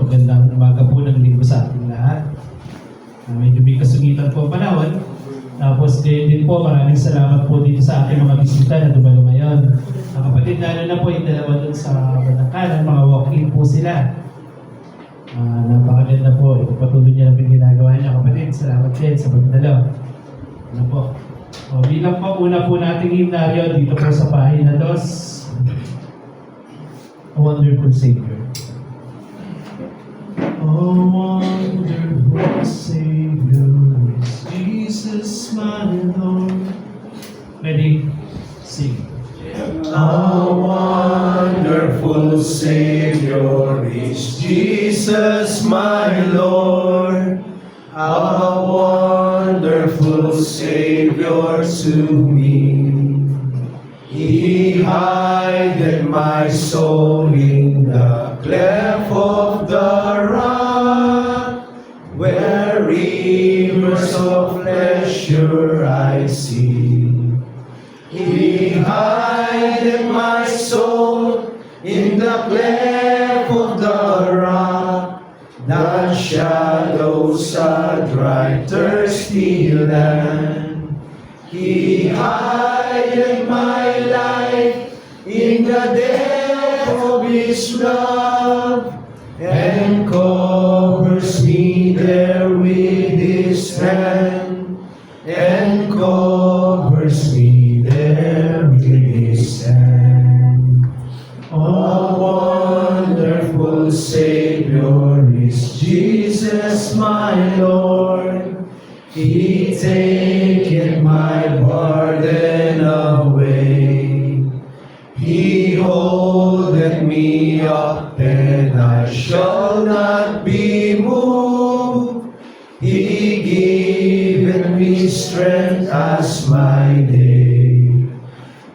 Magandang umaga po ng linggo sa ating lahat. Medyo may kasungitan po ang panahon. Tapos din po, maraming salamat po dito sa ating mga bisita na dumalo ngayon. Ang kapatid, lalo na po yung dalawa dun sa Banangkalan, mga walk-in po sila. Napakaganda po. Ipapatuloy niya lang yung ginagawa niya. Kapatid, salamat din sa pagdalo. Ano po? Bilang po, una po nating himnaryo dito po sa pahina 2. A Wonderful Savior. Oh, wonderful Savior is Jesus, my Lord. Ready? Sing. A wonderful Savior is Jesus, my Lord. A wonderful Savior to me. He hideth my soul in the cleft of the rock, where rivers of pleasure I see. He hideth my soul in the cleft of the rock, that shadows a dry, thirsty land. He hideth my life in the depth of His love, and covers me there with His hand, and covers me there with His hand. Oh, wonderful Savior is Jesus, my Lord. He taketh my burden away. He holdeth me up, and I shall not be moved. He giveth me strength as my day.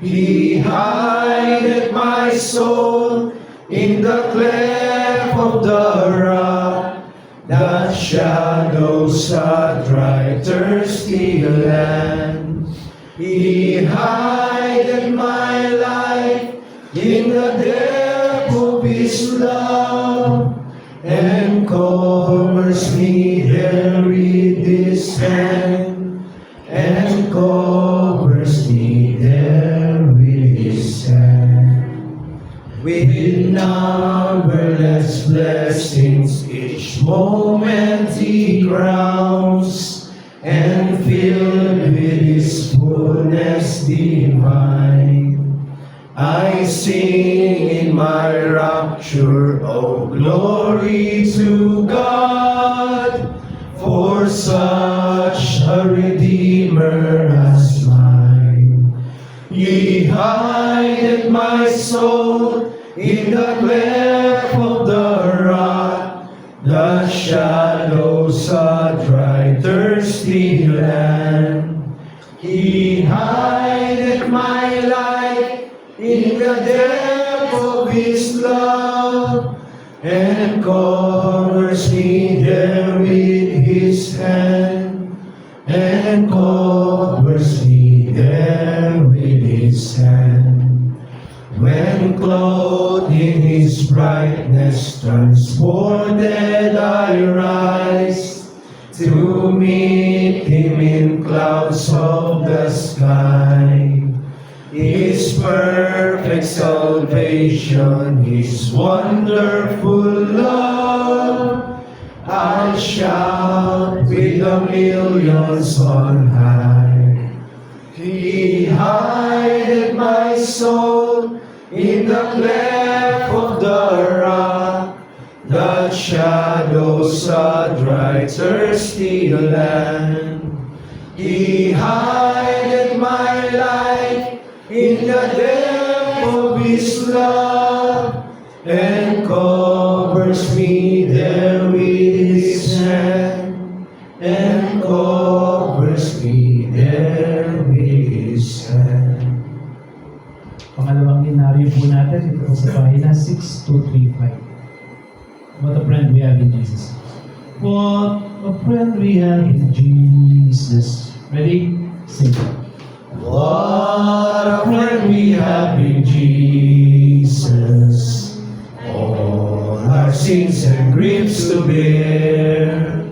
He hideth my soul in the cleft of the rock, that shadows a dry, thirsty land. He hideth my life in the depth of His love, and covers me there with His hand, and covers me there with His hand. With numberless blessings each moment He crowns, and filled with His fullness divine. I sing in my rapture, oh glory to God, for such a Redeemer as mine. He hideth my soul in the cleft of the rock, the shadows a dry, thirsty land. He hideth my life in the depth of His love, and covers me there with His hand, and covers me there with His hand. When clothed in His brightness, transported I rise, to meet Him in clouds of the sky. His perfect salvation, His wonderful love, I'll shout with the millions on high. He hideth my soul in the cleft of the rock, that shadows a dry, thirsty land. He hideth my life in the depth of His love, and covers me there with His hand, and covers me there with His hand. Pangalawang himnaryo po natin ito sa pahina 6235. What a friend we have in Jesus. What a friend we have in Jesus. Ready? Sing. What a friend we have in Jesus. All our sins and griefs to bear.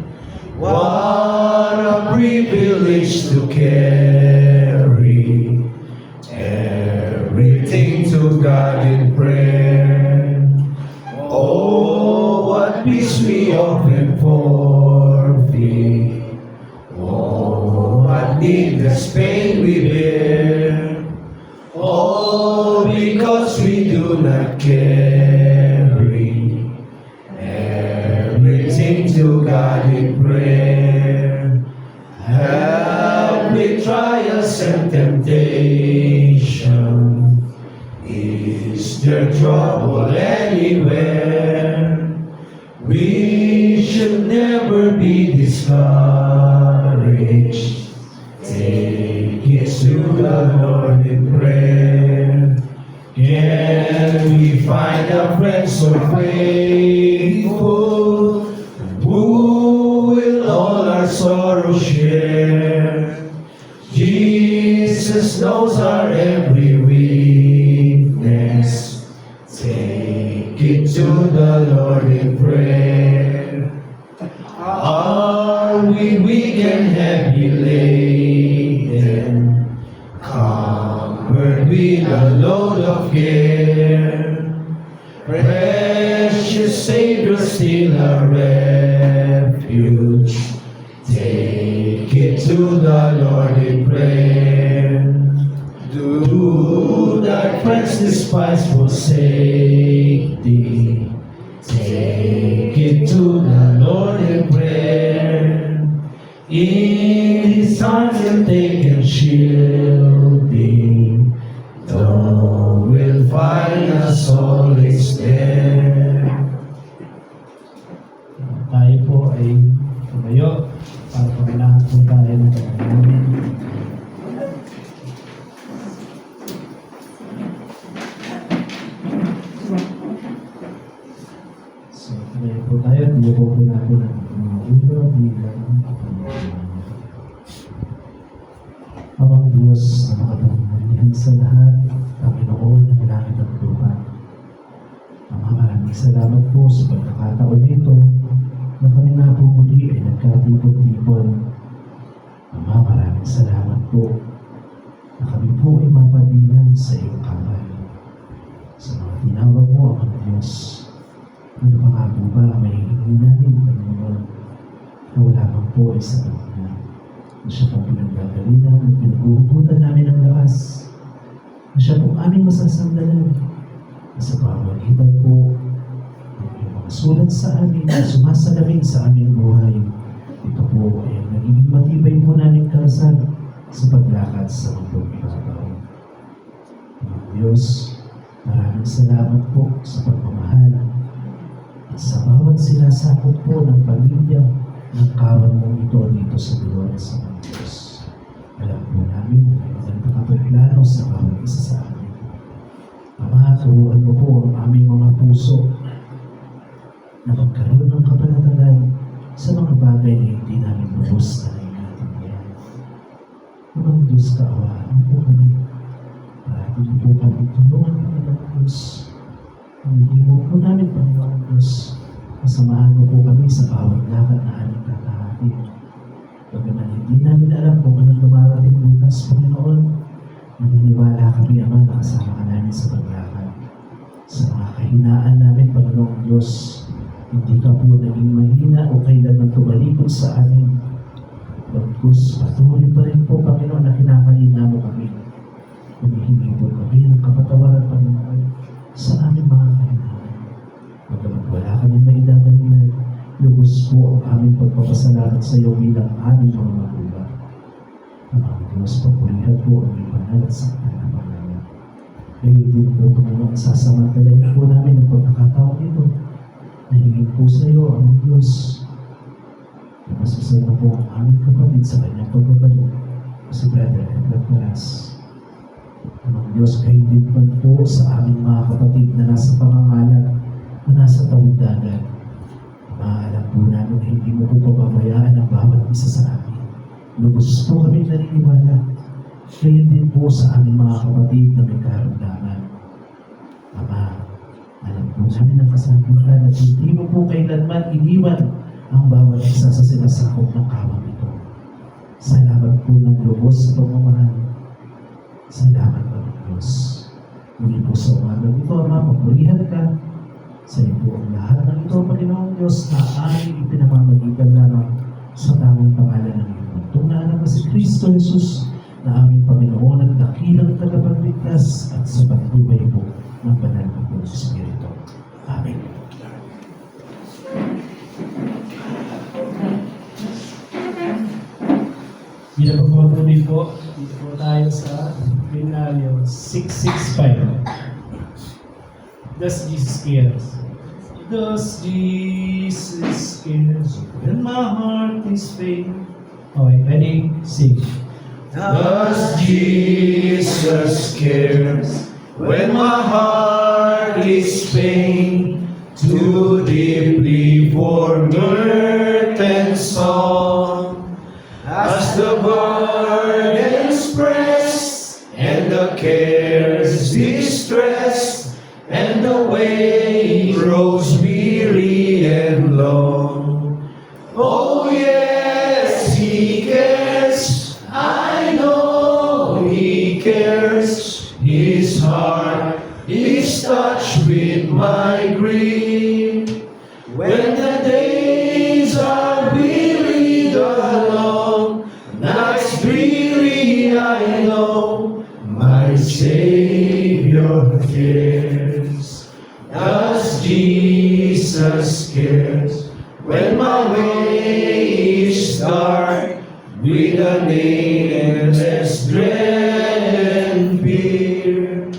What a privilege to carry everything to God in prayer. Oh, what peace we often forfeit. Oh, what needless pain we bear. Oh, because we do not carry everything to God in prayer. Help with trials and temptation. Is there trouble anywhere? We should never be discouraged. Take it to the Lord in prayer. Can we find a friend so faithful, who will all our sorrow share? Jesus knows our every weakness. Take it to the Lord in prayer. Are we weak and heavy laden, covered with a load of care? Precious Savior, still a refuge. Take it to the Lord in prayer. Do thy friends despise, forsake thee? Take it to the Lord in prayer. In His arms He'll take and shield thee. Thou will find us always there. Tayo po ay tumayo para paglahat po tayo ng Panginoon. So, tumayo po tayo. Tumayo po natin ang mga ulo bilang Amang Diyos na makapangyarihan sa lahat, Panginoon ng langit at lupa. Maraming salamat po sa pagkakataon nito na kami nga po muli ay nagkatipon-tipon. Maraming salamat po na kami po ay mapabilang sa iyong kamay. Sa mga tinawag mo, Amang Diyos, ano pa nga po ba may hihingi namin, Panginoon, na wala man po ay sa kanya. Na siya pong pinagdadalinan at pinaghuhugutan namin ng lakas. Na siya pong aming masasandalan. Na sa pamamagitan po ng iyong mga sulat sa amin na sumasalamin sa aming buhay. Ito po ay ang nagiging matibay po namin kalasag sa paglakad sa mundong ibabaw. Mga Diyos, maraming salamat po sa pagmamahal at sa bawat sinasakot po ng pamilya ng kawan mong ito dito sa Dolores ng Diyos. Alam po namin na iyong nakapagplano sa bawat isa sa amin. Ama, turuan mo po ang aming mga puso na magkaroon ng kapanatagan sa mga bagay na hindi namin lubos na naiintindihan. Amang Diyos, kaawaan po kami. Parati po kami tulungan ng Panginoon Diyos. Hindi mo po namin, Panginoon Diyos, kasamahan mo po kami sa bawat lakad na aming kakahatin. Bagaman hindi namin alam kung anong dumarating bukas, Panginoon, naniniwala kami, Ama, na kasama ka namin sa paglakad. Sa mga kahinaan namin, Panginoong Diyos, hindi ka po naging mahina o kailanman tumalikod sa amin. Bagkus, patuloy pa rin po, Panginoon, na kinakalina mo kami. Humihingi po kami ng kapatawaran, Panginoon, sa aming mga kahinaan. Bagamat wala kami maidadalinan, lubos po ang aming pagpapasalamat sa iyo bilang aming mga magulang. Ang Diyos, papulihan po ang iyong banal at sakta na pangalan. Ngayon din po, Panginoon, sasamantalayin po namin ang pagkakataon ito. Nahingin po sa iyo ang Diyos. Napasasay mo po ang aming kapatid sa kanyang pagbabalik, si Brother Edward Maras. Ang Diyos, kayo din man po sa aming mga kapatid na nasa pangangalan, na nasa tawid-dagat. Maalam po namin na hindi mo po pababayaan ang bawat isa sa amin. Lubos po kami naniniwala. Kayo din po sa aming mga kapatid na may karamdaman. Ama, Alam po namin ang kasagutan at hindi mo po kailanman iniwan ang bawat isa sa sinasakop ng kawang ito. Salamat po ng lubos sa pagmamahal. Salamat po ng Diyos. Muli po sa umagang ito, Ama, papurihan ka. Sa iyo po ang lahat ng ito, Panginoong Diyos, na aming ipinamamagitan lamang sa tamang pangalan ng iyong pagtungan na si Kristo Jesus, na aming Panginoon at dakilang tagapagligtas at sa pagtubay po ng banal na po sa Espiritu. Amen. Pinapagpapatuloy po, dito po tayo sa Binaryo 665. Does Jesus cares? Does Jesus cares when my heart is failing? Okay, ready? Sing. Does Jesus cares when my heart is pain, too deeply for mirth and song? As the burdens press and the cares distress, and the way grows weary and long. Oh yes, He cares. I know He cares. His heart is touched with my grief. When the days are weary, the long nights dreary, I know my Savior cares. Does Jesus cares when my way is dark with a nameless dread and fear?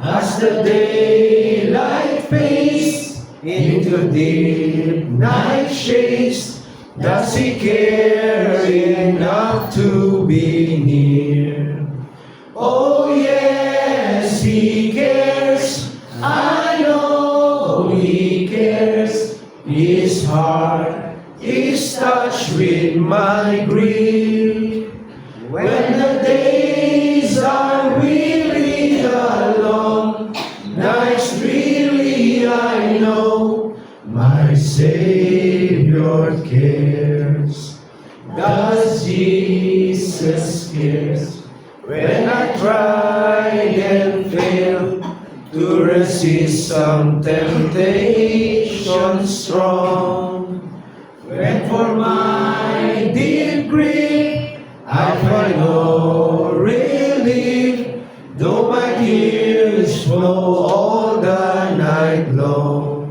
As the daylight fades into deep night shades, does He care enough to be near? Oh yes, He cares. I know He cares. His heart is touched with my grief. When the days are weary, the long nights dreary, I know my Savior cares. Does Jesus cares when I tried and failed to resist some temptation strong? When for my deep grief I find no relief, though my tears flow all the night long.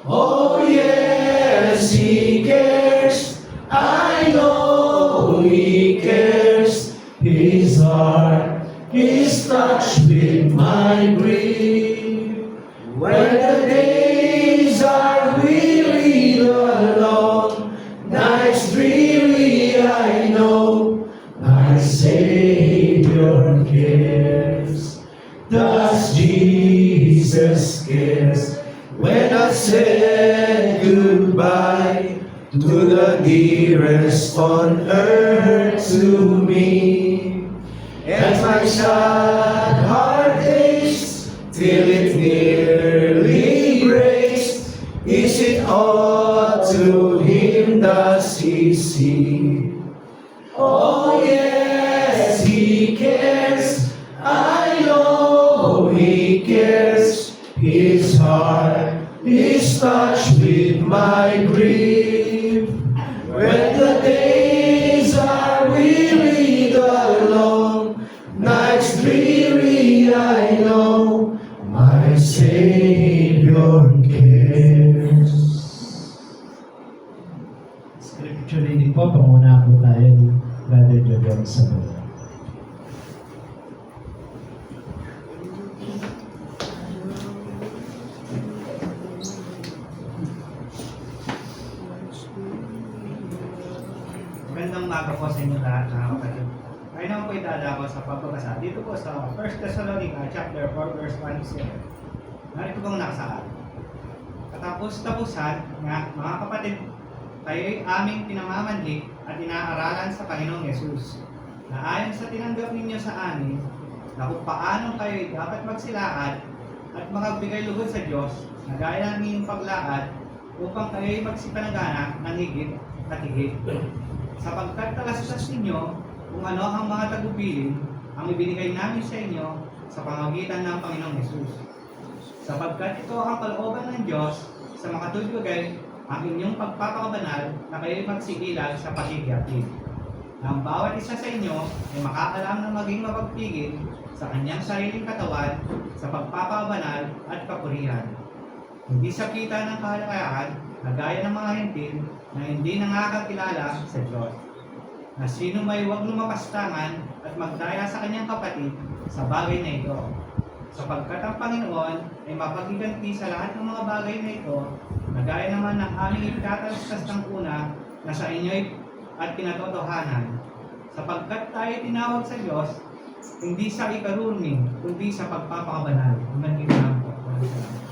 Oh yes, He cares. I know He cares. His heart is touched with my grief. When the days are weary, the long nights dreary, I know my Savior cares. Does Jesus cares when I said goodbye to the dearest on earth to me? And my sad heart aches till it nearly breaks. Is it all to Him does He see? Oh yes, He cares. I know He cares. His heart is touched with my grief. When the days are weary, the long nights dreary, I know my Savior cares. Scripture reading po, panguna po tayo ni Brother Joel Sabon. Magandang umaga po sa inyo lahat, mga kapatid. Ngayon naman po idadako sa pagbabasa dito po sa 1 Thessalonica chapter 4 verse 1 to 7. Narito pong nakasaad. Katapos-tapusan nga, mga kapatid, kayo'y aming pinamamanhik at inaaralan sa Panginoong Yesus, na ayon sa tinanggap ninyo sa amin, na kung paano kayo'y dapat magsilaad at magbigay lugod sa Diyos na gaya ng inyong paglakad upang kayo'y magsipanagana ng higit at higit. Sapagkat talastas ninyo kung ano ang mga tagubilin ang ibinigay namin sa inyo sa pamamagitan ng Panginoong Hesus. Sapagkat ito ang kalooban ng Diyos sa makatulugay ang inyong pagpapakabanal na kayo'y magsigilan sa pakikiapid. Ang bawat isa sa inyo ay makaalam na maging mapagpigil sa kanyang sariling katawan sa pagpapakabanal at kapurihan. Hindi sa kita ng kahalagahan na gaya ng mga hentil na hindi nakakakilala sa Diyos. Na sino may huwag lumapastangan at magdaya sa kanyang kapatid sa bagay na ito. Sapagkat ang Panginoon ay mapagiganti sa lahat ng mga bagay na ito, na gaya naman ng aming itatalastas ng una na sa inyo'y at kinatotohanan. Sapagkat tayo tinawag sa Diyos, hindi sa ikarumi, kundi sa pagpapakabanal. Hanggang dito lang po. Maraming salamat.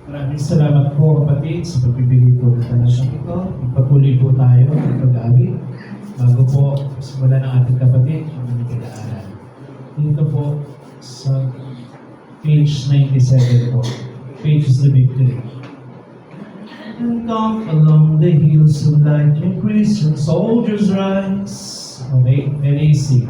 Maraming salamat po kapatid sa pagbibigay po ng talasang ito. Magpatuloy po tayo ng pag-awit bago po simulan ng ating kapatid ang aming pag-aaral. Dito po sa page 97 po. Page is the victory. And come along the hills of light, and Christian soldiers rise. Okay, very easy.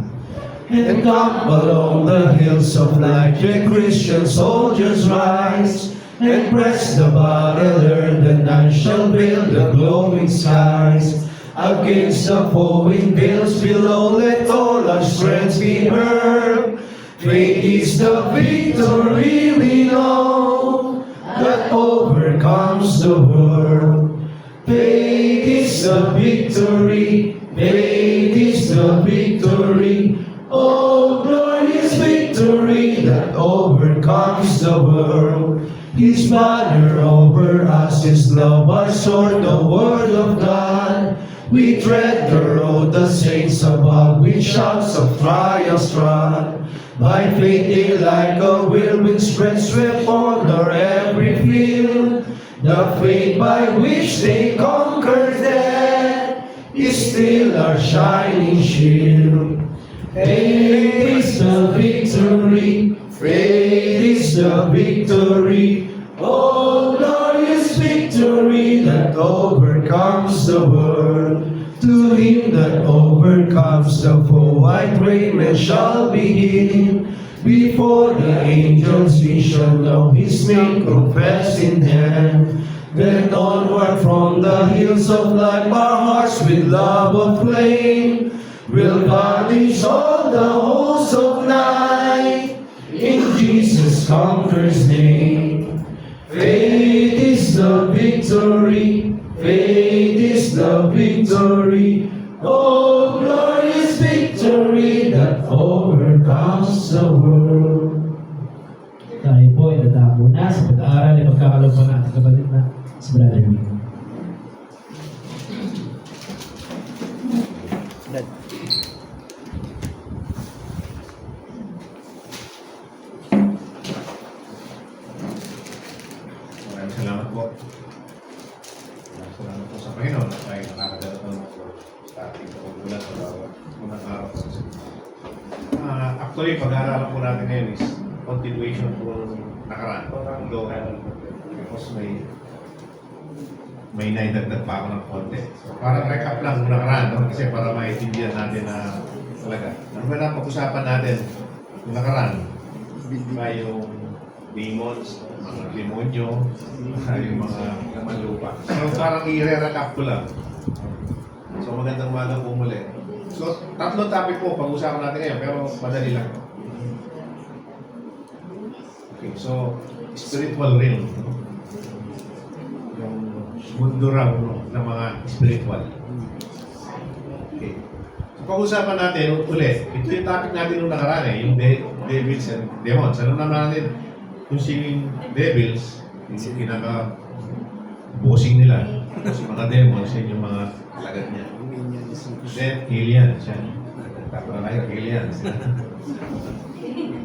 And come along the hills of light, the Christian soldiers rise. And press the battle, learn that none shall build the glowing skies. Against the foaming billows below, let all our strength be heard. Faith is the victory we know that overcomes the world. Faith is the victory, faith is the victory. Oh, glorious victory that overcomes the world. His banner over us is love, our sword, the word of God. We tread the road the saints above, with shouts of triumph trod. By faith they like a whirlwind spread, swept over every field. The faith by which they conquer death is still our shining shield. Faith is the victory, faith is the victory. Oh, glorious victory that overcomes the world. To him that overcomes the foe, white raiment shall be hid. Before the angels we shall know his name confessed in heaven. Then onward from the hills of life, our hearts with love aflame will vanish all the hosts of night in Jesus conquers name. Faith is the victory, faith is the victory. Oh, glorious victory that overcomes the world. Tayo po ay dadako na sa pag-aaral ay magkakalaw pa natin kapatid na si Brother Will. Maraming salamat po. Maraming salamat po sa Panginoon at tayo nakakadala po sa ating pagkukulat sa bawat unang araw po. Actually, pag-aaralan po natin ngayon is continuation po ng nakaraan. Although, because may naidagdag pa ako ng konti. So, parang recap lang ng nakaraan, no? Kasi para maintindihan natin na talaga. Ano ba na pag-usapan natin yung nakaraan? Yung demons, mga demonyo, yung mga lupa. So parang i-recap ko lang. So magandang umaga po muli. So tatlong topic po pag-usapan natin ngayon pero madali lang. Okay, so spiritual realm. Yung mundo raw ng mga spiritual. Okay. So pag-usapan natin ulit, ito yung topic natin nung nakaraan yung devils and demons. Alam naman natin, kung sino devils, yung pinaka-bossing nila, yung mga demons, yung mga lagat niya. Then, aliens siya. Tapos na kayo, aliens.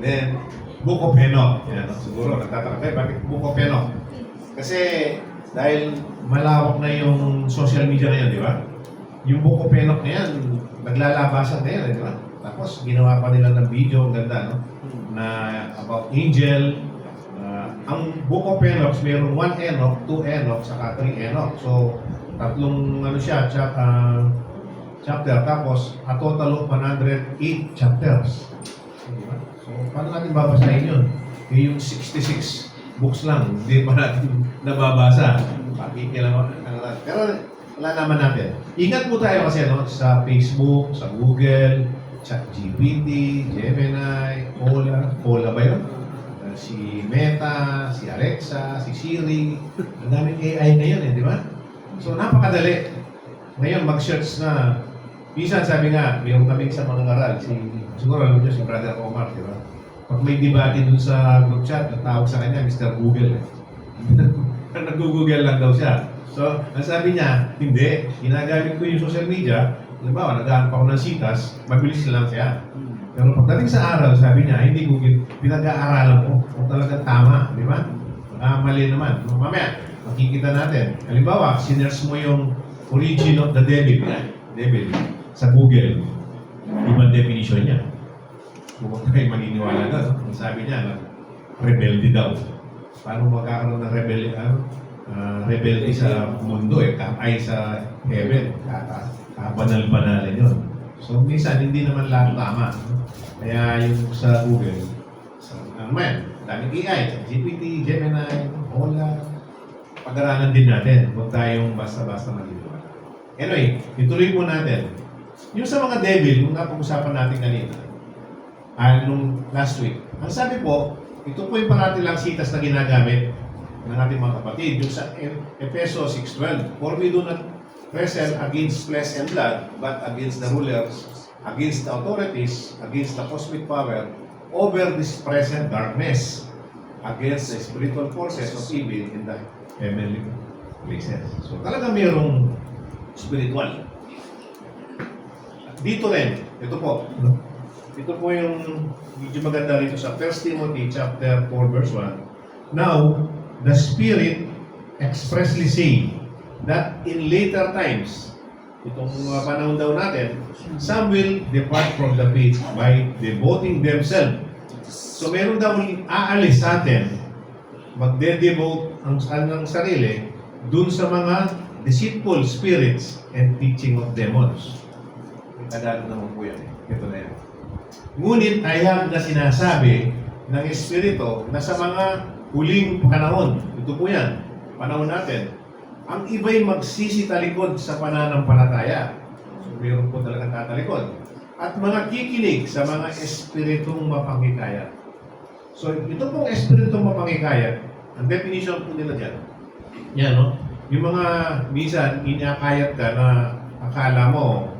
Then, Book of Enoch. Yan, siguro, nagtataka tayo, bakit Book of Enoch? Kasi, dahil malawak na yung social media ngayon, di ba? Yung Book of Enoch na yan, naglalabasan na yan, di ba? Tapos ginawa pa nila ng video, ang ganda, no? Na about angel. Ang Book of Enoch, mayroong 1 Enoch, 2 Enoch, saka 3 Enoch. So, tatlong ano siya, chapter. Tapos, a total of 108 chapters. Diba? So, paano natin babasahin yun? Yung 66 books lang, hindi pa natin nababasa. Pero wala naman natin. Ingat po tayo kasi no, sa Facebook, sa Google, ChatGPT, Gemini, Ola ba yun? Si Meta, si Alexa, si Siri. Ang daming AI ngayon di ba? So, napakadali. Ngayon, mag-search na. Minsan, sabi nga, mayroon kami sa mga ngaral, siguro alam nyo si Brother Omar, di ba? Pag may debate dun sa group chat, tawag sa kanya, Mr. Google. Nag-google lang daw siya. So, ang sabi niya, hindi, ginagamit ko yung social media, halimbawa, naghahanap ako ng sitas, mabilis lang siya. Pero pagdating sa aral, sabi niya, hindi Google, pinag-aaralan ko kung talagang tama, di ba? Mali naman. Mamaya, makikita natin. Halimbawa, sinerge mo yung origin of the devil sa Google. Ibang definition niya. Kung kayo maniniwala na, ang sabi niya, rebelde daw. Paano magkakaroon ng rebelde sa mundo ay sa heaven. Banal-banalin yun. So, minsan, hindi naman lahat tama. Kaya yung sa Google, daming AI, GPT, Gemini, Ola, pag-aralan din natin. Huwag tayong basta-basta maniniwala. Anyway, ituloy po natin. Yung sa mga devil, nung napag-usapan natin kanina, nung last week, ang sabi po, ito po yung parati lang sitas na ginagamit ng ating mga kapatid. Yung sa Efeso 6:12, for we do not wrestle against flesh and blood, but against the rulers, against the authorities, against the cosmic power, over this present darkness, against the spiritual forces of evil in the heavenly places. So talaga mayroong spiritual. Dito rin, ito po. Ito po yung medyo maganda rito sa 1 Timothy chapter 4 verse 1. Now, the Spirit expressly say that in later times, itong panahon daw natin, some will depart from the faith by devoting themselves. So meron daw aalis sa atin, magde-devote ang sarili dun sa mga deceitful spirits and teaching of demons. Tagalog naman po yan. Ito na yan. Ngunit ayang na sinasabi ng Espiritu na sa mga huling panahon, ito po yan, panahon natin, ang iba'y magsisitalikod sa pananampalataya. So, mayroon po talagang tatalikod. At mga kikinig sa mga espiritong mapangikaya. So, ito pong espiritong mapangikaya, ang definition po nila dyan, yan, no? Yung mga, minsan, inakayat ka na akala mo,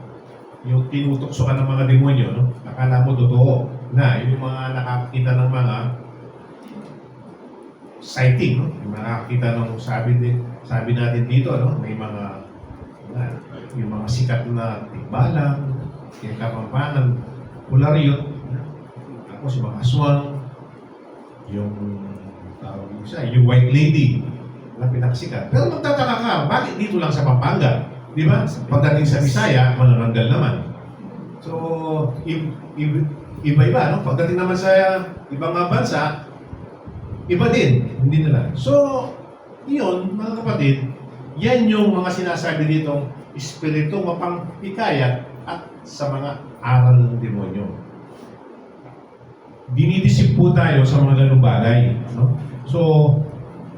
yung tinutokso ka ng mga demonyo, no? Akala mo totoo na yung mga nakakita ng mga sighting, no? Yung nakakita ng sabi natin dito, no? May mga yung mga sikat na tikbalang, yung kapampangan, pularyot, tapos yung mga aswang, yung yung white lady na pinaksikat. Pero magtataka ka, bakit dito lang sa Pampanga? Di ba? Pagdating sa Bisaya, manananggal naman. So, iba-iba, no? Pagdating naman sa ibang bansa, iba din, hindi nila. So, yun, mga kapatid, yan yung mga sinasabi ditong espiritu mapangpikayat at sa mga aral ng demonyo. Dinidisip po tayo sa mga ganung bagay. No? So,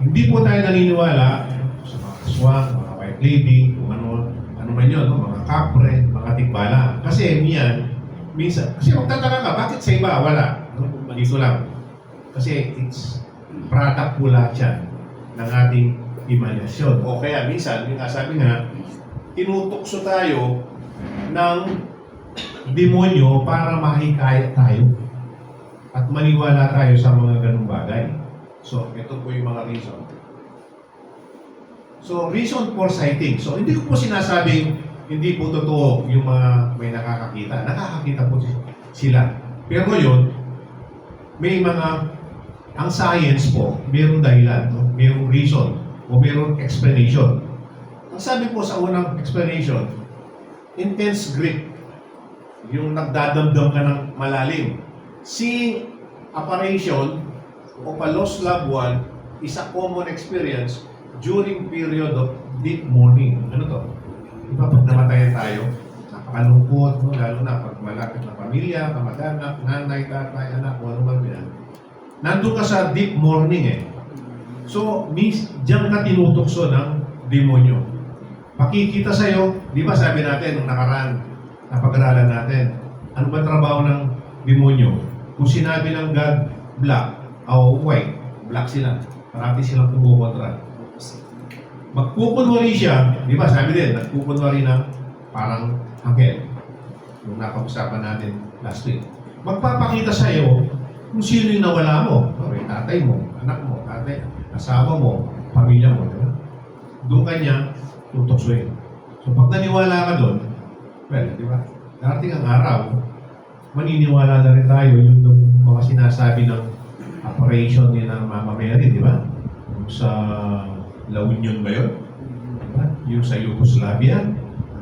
hindi po tayo naniniwala sa mga aswang, mga white lady, kung ano man yun, no? Mga kapre, mga tikbala. Kasi minsan, kasi magtataka ka, bakit sa iba wala? No? Dito lang. Kasi it's product po lahat yan ng ating imahinasyon. O kaya minsan, yung sabi nga, tinutukso tayo ng demonyo para mahikayat tayo at maniwala tayo sa mga ganung bagay. So, ito po yung mga reason. So, reason for sighting. So, hindi ko po sinasabing hindi po totoo yung mga may nakakakita. Nakakakita po sila. Pero yun, may mga, ang science po, mayroong dahilan, no? Mayroong reason, o mayroong explanation. Ang sabi po sa unang explanation, intense grief yung nagdadamdam ka ng malalim. Seeing apparition of a lost loved one is a common experience during period of deep mourning. Ano to? Diba pag namatayan tayo, napakalungkot, no? Lalo na pag malapit na pamilya, kamag-anak, nanay, tatay, anak, o ano man yan. Nandun ka sa deep mourning eh. So, diyan ka tinutokso ng demonyo. Makikita sa'yo, di ba sabi natin nung nakaraan, napag-aralan natin, ano ba trabaho ng demonyo? Kung sinabi ng God, black, o white, black sila. Parati silang kumukontra. Magkukunwari siya, di ba sabi din, nagkukunwari ng parang anghel. Yung napag-usapan natin last week. Magpapakita sa'yo kung sino yung nawala mo. Okay, tatay mo, anak mo, tatay, asawa mo, pamilya mo. Diba? Doon kanya tutoksoin. So pag naniwala ka doon, well, di ba? Darating ang araw, maniniwala na rin tayo yung mga sinasabi ng operation ni ng Mama Mary, di ba? Yung sa La Union ba yun? Diba? Yung sa Yugoslavia,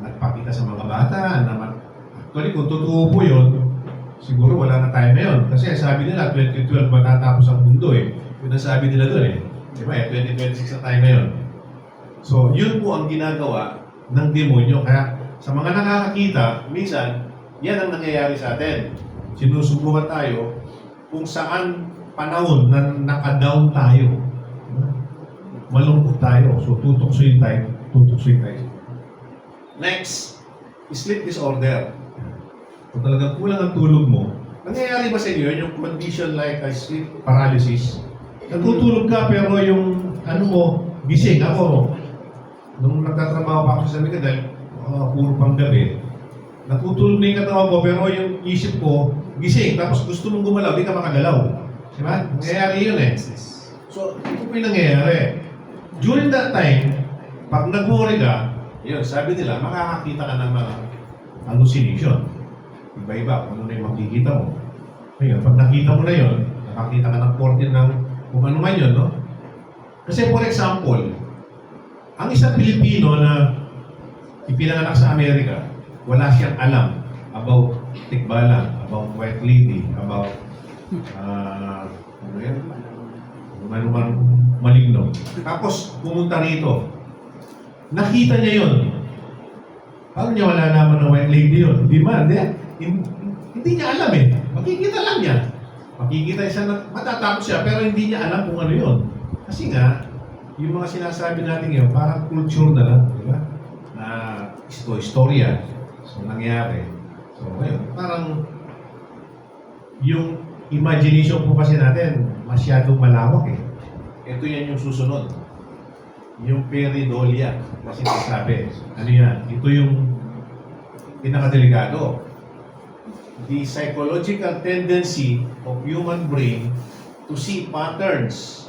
nagpakita sa mga bata naman. Actually, kung totoo po yun, siguro wala na tayo ngayon. Kasi sabi nila, 2012 matatapos ang mundo eh. Yun ang sabi nila doon eh. Diba? 2026 na tayo ngayon. So, yun po ang ginagawa ng demonyo. Kaya sa mga nakakakita, minsan, yan ang nangyayari sa atin. Sinusubukan tayo kung saan panahon na naka-down tayo. Malungkot tayo. So, tutoksoin tayo. Next, sleep disorder. Kung talagang kulang ang tulog mo, nangyayari ba sa inyo yung condition like sleep paralysis? Nagtutulog ka pero yung ano mo, gising. Ako, nung nagtatrabaho pa ako sa Amerika dahil puro pang gabi, natutulog na yung katawan ko pero yung isip ko, gising. Tapos gusto mong gumalaw, di ka makagalaw. Diba? Nangyayari yun eh. So, ito po yung nangyayari. During that time, pag nag-worry ka, yun, sabi nila, makakakita ka ng mga hallucination. Iba-iba, kung ano na yung makikita mo. Ngayon, pag nakita mo na yun, nakakita ka ng portin ng kung ano man yun, no? Kasi for example, ang isang Pilipino na ipinanganak sa Amerika, wala siyang alam about tikbalang, about white lady, about ano yan? Manuman maligno. Tapos pumunta rito. Nakita niya yun. Paano niya wala naman na white lady yun? Di ba? Hindi niya alam eh. Makikita lang niya. Makikita siya na matatapos siya pero hindi niya alam kung ano yun. Kasi nga, yung mga sinasabi natin yun, parang culture na lang. Di ba? Na istorya. So, nangyari. So, ngayon, parang yung imagination po kasi natin, masyadong malawak eh. Ito yan yung susunod. Yung pareidolia na sinasabi. Ano yan? Ito yung pinakadelikado. The psychological tendency of human brain to see patterns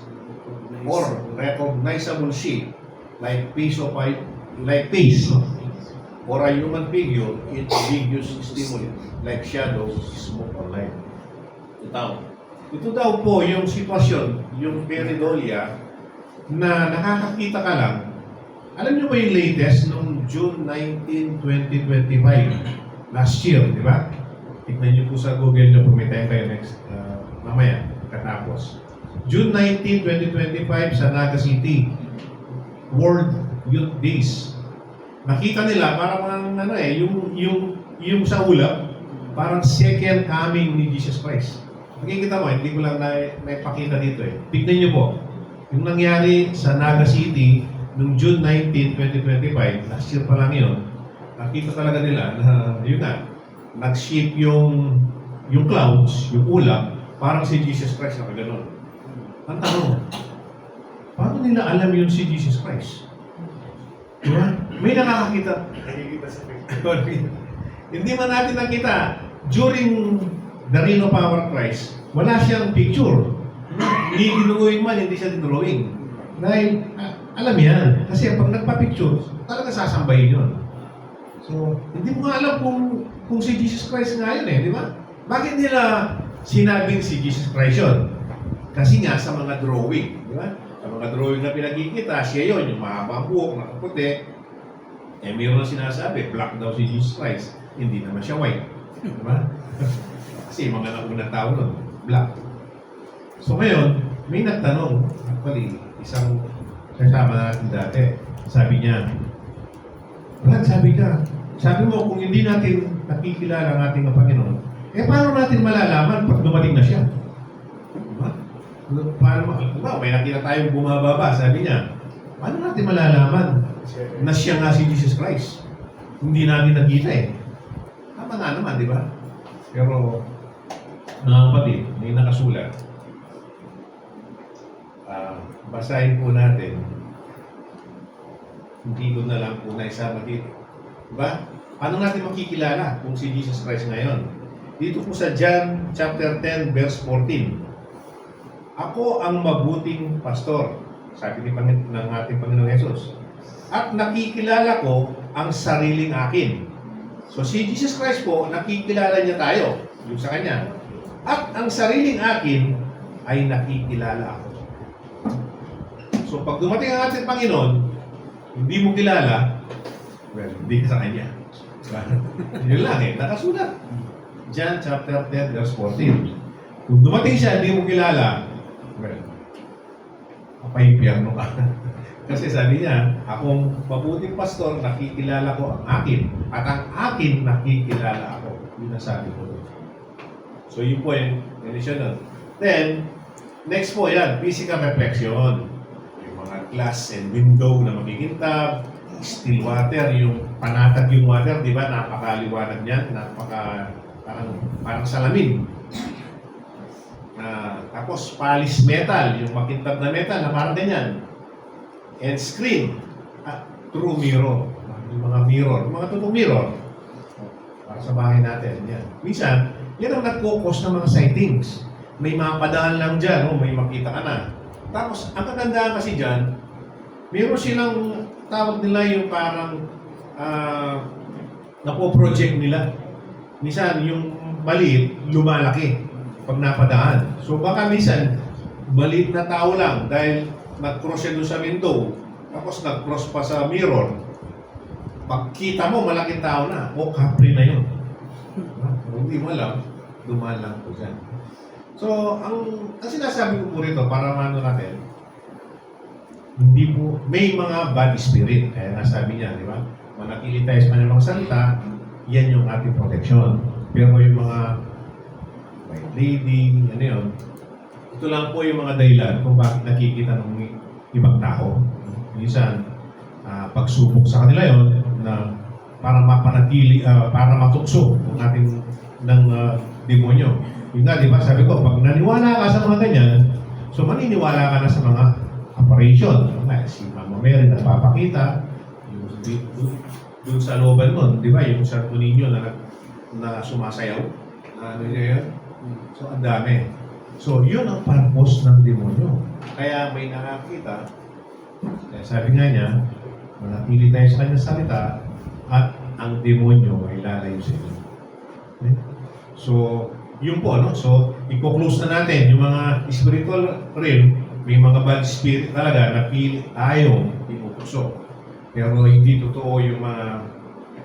or recognizable shape like face or a human figure in ambiguous stimuli like shadows, smoke, or light. Ito daw po yung sitwasyon, yung pareidolia, na nakakakita ka lang. Alam niyo ba yung latest nung June 19, 2025? Last year, di ba? Tignan niyo po sa Google niyo, pumitay kayo next, mamaya, katapos. June 19, 2025 sa Naga City, World Youth Days. Nakita nila, parang ano yung sa ulap, parang second coming ni Jesus Christ. Makikita mo, hindi ko lang naipakita dito eh. Tignan niyo po, yung nangyari sa Naga City noong June 19, 2025, last year pa lang yun, nakita talaga nila na, yun na, nag-shape yung clouds, yung ulap, parang si Jesus Christ na gano'n. Ang tanong, paano nila alam yun si Jesus Christ? Diba? May nakakakita. Nakikita sa picture. Hindi man natin nakita. During the Reign of Our Christ, wala siyang picture. Hindi dinuruin man, hindi siya dinuruin. Dahil, alam yan. Kasi pag nagpa-picture, talaga sasambahin yun. So, hindi mo nga alam kung si Jesus Christ nga yun eh, di ba? Bakit nila sinabing si Jesus Christ yun? Kasi nga sa mga drawing, di ba? Sa mga drawing na pinakikita, siya yun, yung mahabang buhok, nakaputi. Eh, mayroon na sinasabi, black daw si Jesus Christ. Hindi naman siya white. Diba? Kasi mga naunang tao nun, black. So ngayon, may nagtanong, actually, isang kasama natin dati, sabi niya, Brad, sabi mo, kung hindi natin nakikilala ang ating Panginoon, paano natin malalaman pag dumating na siya? Diba? Paano, may nakita tayong bumababa, sabi niya, paano natin malalaman na siya nga si Jesus Christ? Hindi natin nakita Tama nga naman, di ba? Pero, mga kapatid, may nakasulat. Basahin po natin. Hindi ko na lang po na isama dito. Diba? Paano natin makikilala kung si Jesus Christ ngayon? Dito po sa John chapter 10 verse 14. Ako ang mabuting pastor, sabi ng ating Panginoong Yesus. At nakikilala ko ang sariling akin. So si Jesus Christ po, nakikilala niya tayo, yung sa Kanya. At ang sariling akin ay nakikilala ako. So pag dumating ang ating Panginoon, hindi mo kilala, well, hindi ka sa Kanya. Yun lang nakasulat. John chapter 10 verse 14. Kung dumating siya, hindi mo kilala, well, mapahipiyarno ka. Kasi sabi niya, akong mabuting pastor, nakikilala ko ang akin. At ang akin, nakikilala ako. Yun ang sabi ko. So yun po yung additional. Then, next po yan, physical reflection. Yung mga glass and window na makikintab, still water, yung panatag yung water, di ba? Napakaliwanag niyan, parang salamin. Tapos polished metal, yung makintab na metal na parang ganyan. And screen, true mirror. Yung mga mirror, yung mga totoong mirror. Para sa bahay natin, yan. Minsan, yan ang nag-focus ng mga sightings. May mga padaan lang dyan, may makita ka na. Tapos, ang kagandahan kasi dyan, meron silang tawag nila yung parang napo-project nila. Minsan, yung maliit, lumalaki pag napadaan. So baka minsan, maliit na tao lang dahil nag-cross siya doon sa window, tapos nag-cross pa sa mirror. Pagkita mo, malaking tao na. O, kapre na yun. Hindi mo alam, dumaan lang po dyan. So, ang sinasabi ko po rito, para mano natin, hindi po, may mga bad spirit. Kaya nasabi niya, di ba? Manatili tayo sa kanyang mga salita, yan yung ating protection. Pero yung mga white lady, ano yun, ito lang po yung mga dahilan kung bakit nakikita ng ibang tao. Minsan, pagsubok sa kanila yon na para mapanatili, para matukso ng ating demonyo. Yun nga, di ba? Sabi ko, pag naniwala ka sa mga ganyan, so maniniwala ka na sa mga apparition. Si Mama Mary na papakita, doon sa looban nun, di ba? Yung Santo Niño na sumasayaw. Ano yun? So, ang dami. So, yun ang purpose ng demonyo. Kaya may nakakita, sabi nga niya, manatili tayo sa kanyang salita at ang demonyo ay lalayo sa inyo. Okay? So, yun po, no? So, i-close na natin yung mga spiritual realm, may mga bad spirit talaga na pili tayong inutusok. Pero hindi totoo yung mga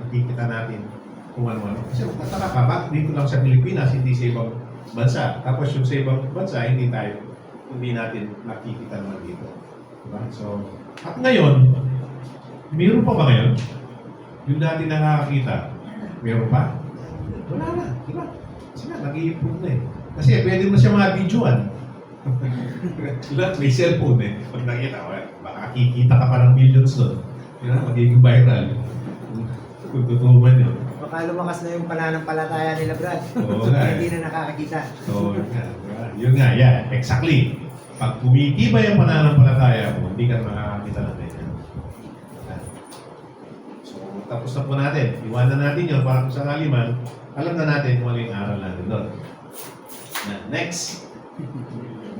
nakikita natin kung ano-ano. Kasi magtataka ka, bakit dito lang sa Pilipinas, hindi sa ibang bansa. Tapos yung sa ibang bansa, hindi natin nakikita naman dito. Diba? So, at ngayon, meron pa ba ngayon? Yung dati nakakakita, meron pa? Wala na, diba? Kasi nga, nag-i-improve na Kasi pwede mo siya mga videoan. Lahat may cellphone Pag nakita, baka kikita ka pa ng millions doon. Diba? Magiging viral. Kung totoo man yun. Baka lumakas na yung pananampalataya nila, Brad. Oo nga. Hindi na nakakakita. So, yun nga, yeah, exactly. Pag tumitibay ang pananampalataya mo, hindi ka makakakita ng ganyan. So, tapos na po natin. Iwanan natin yun para kung sakali man, alam na natin kung ano yung aral natin doon. Next.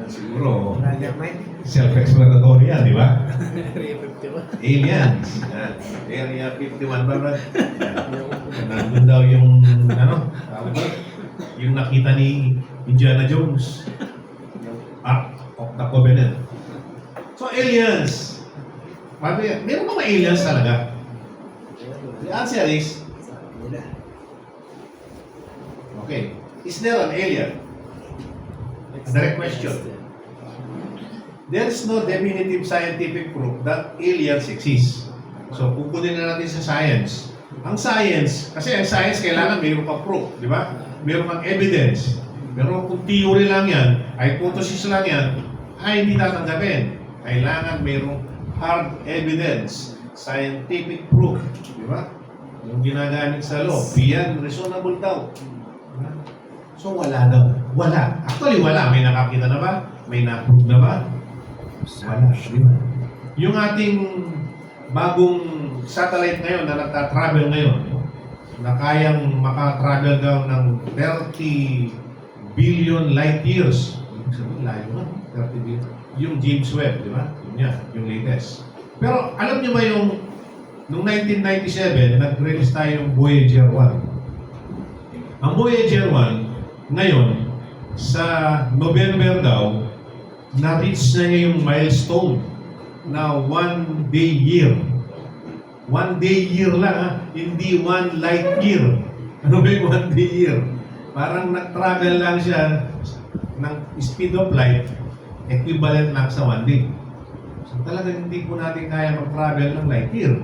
Siguro, Brother Mike. self-explanatory yan, di ba? Area 51. Aliens. Area 51 ba ba? Nandun daw yung, yung nakita ni Indiana Jones. Ark of the Covenant. So, aliens. Meron ba mga aliens talaga? The answer is, Okay. Is there an alien? Direct question. There is no definitive scientific proof that aliens exist. So, kukunin na natin sa science. Ang science, kasi ang science kailangan mayroon kang proof, di ba? Mayroon kang evidence. Pero kung theory lang yan, hypothesis lang yan, ay hindi tatanggapin. Kailangan mayroong hard evidence, scientific proof, di ba? Yung ginagamit sa law, beyond reasonable doubt. Diba? So, wala daw. Wala. Actually, wala. May nakakita na ba? May na-prove na ba? Wala. Diba? Yung ating bagong satellite ngayon na nagta-travel ngayon, na kayang makatravel daw ng 30 billion light years. Ibig sabihin, layo na. 30 billion. Yung James Webb, di ba? Yun yan, yung latest. Pero alam niyo ba yung noong 1997, nag-release tayo yung Voyager 1. Ang Voyager 1, ngayon, sa November daw, na-reach na niya yung milestone na 1 day year. 1 day year lang ha, hindi 1 light year. Ano ba yung 1 day year? Parang nag-travel lang siya ng speed of light, equivalent lang sa 1 day. So talagang hindi po natin kaya mag-travel ng light year.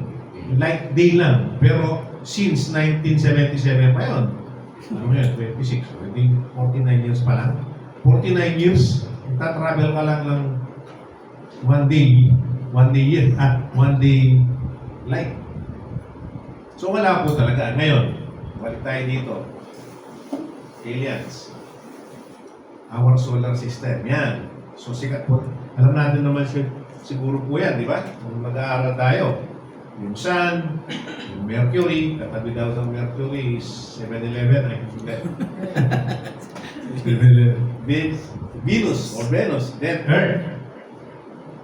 Light day lang. Pero since 1977 pa yun. Ano yun? 26. So, hindi 49 years pa lang. 49 years, magta-travel ka lang ng 1 day. 1 day year. 1 day light. So wala po talaga. Ngayon, balik tayo dito. Aliens. Our solar system. Yan. So sikat po. Alam natin naman siguro po yan, di ba? Kung mag-aaral tayo. Yung Sun, yung Mercury, katabi daw ng Mercury is 7-Eleven. Ay, hindi. 7-Eleven. Venus or Venus, then Earth.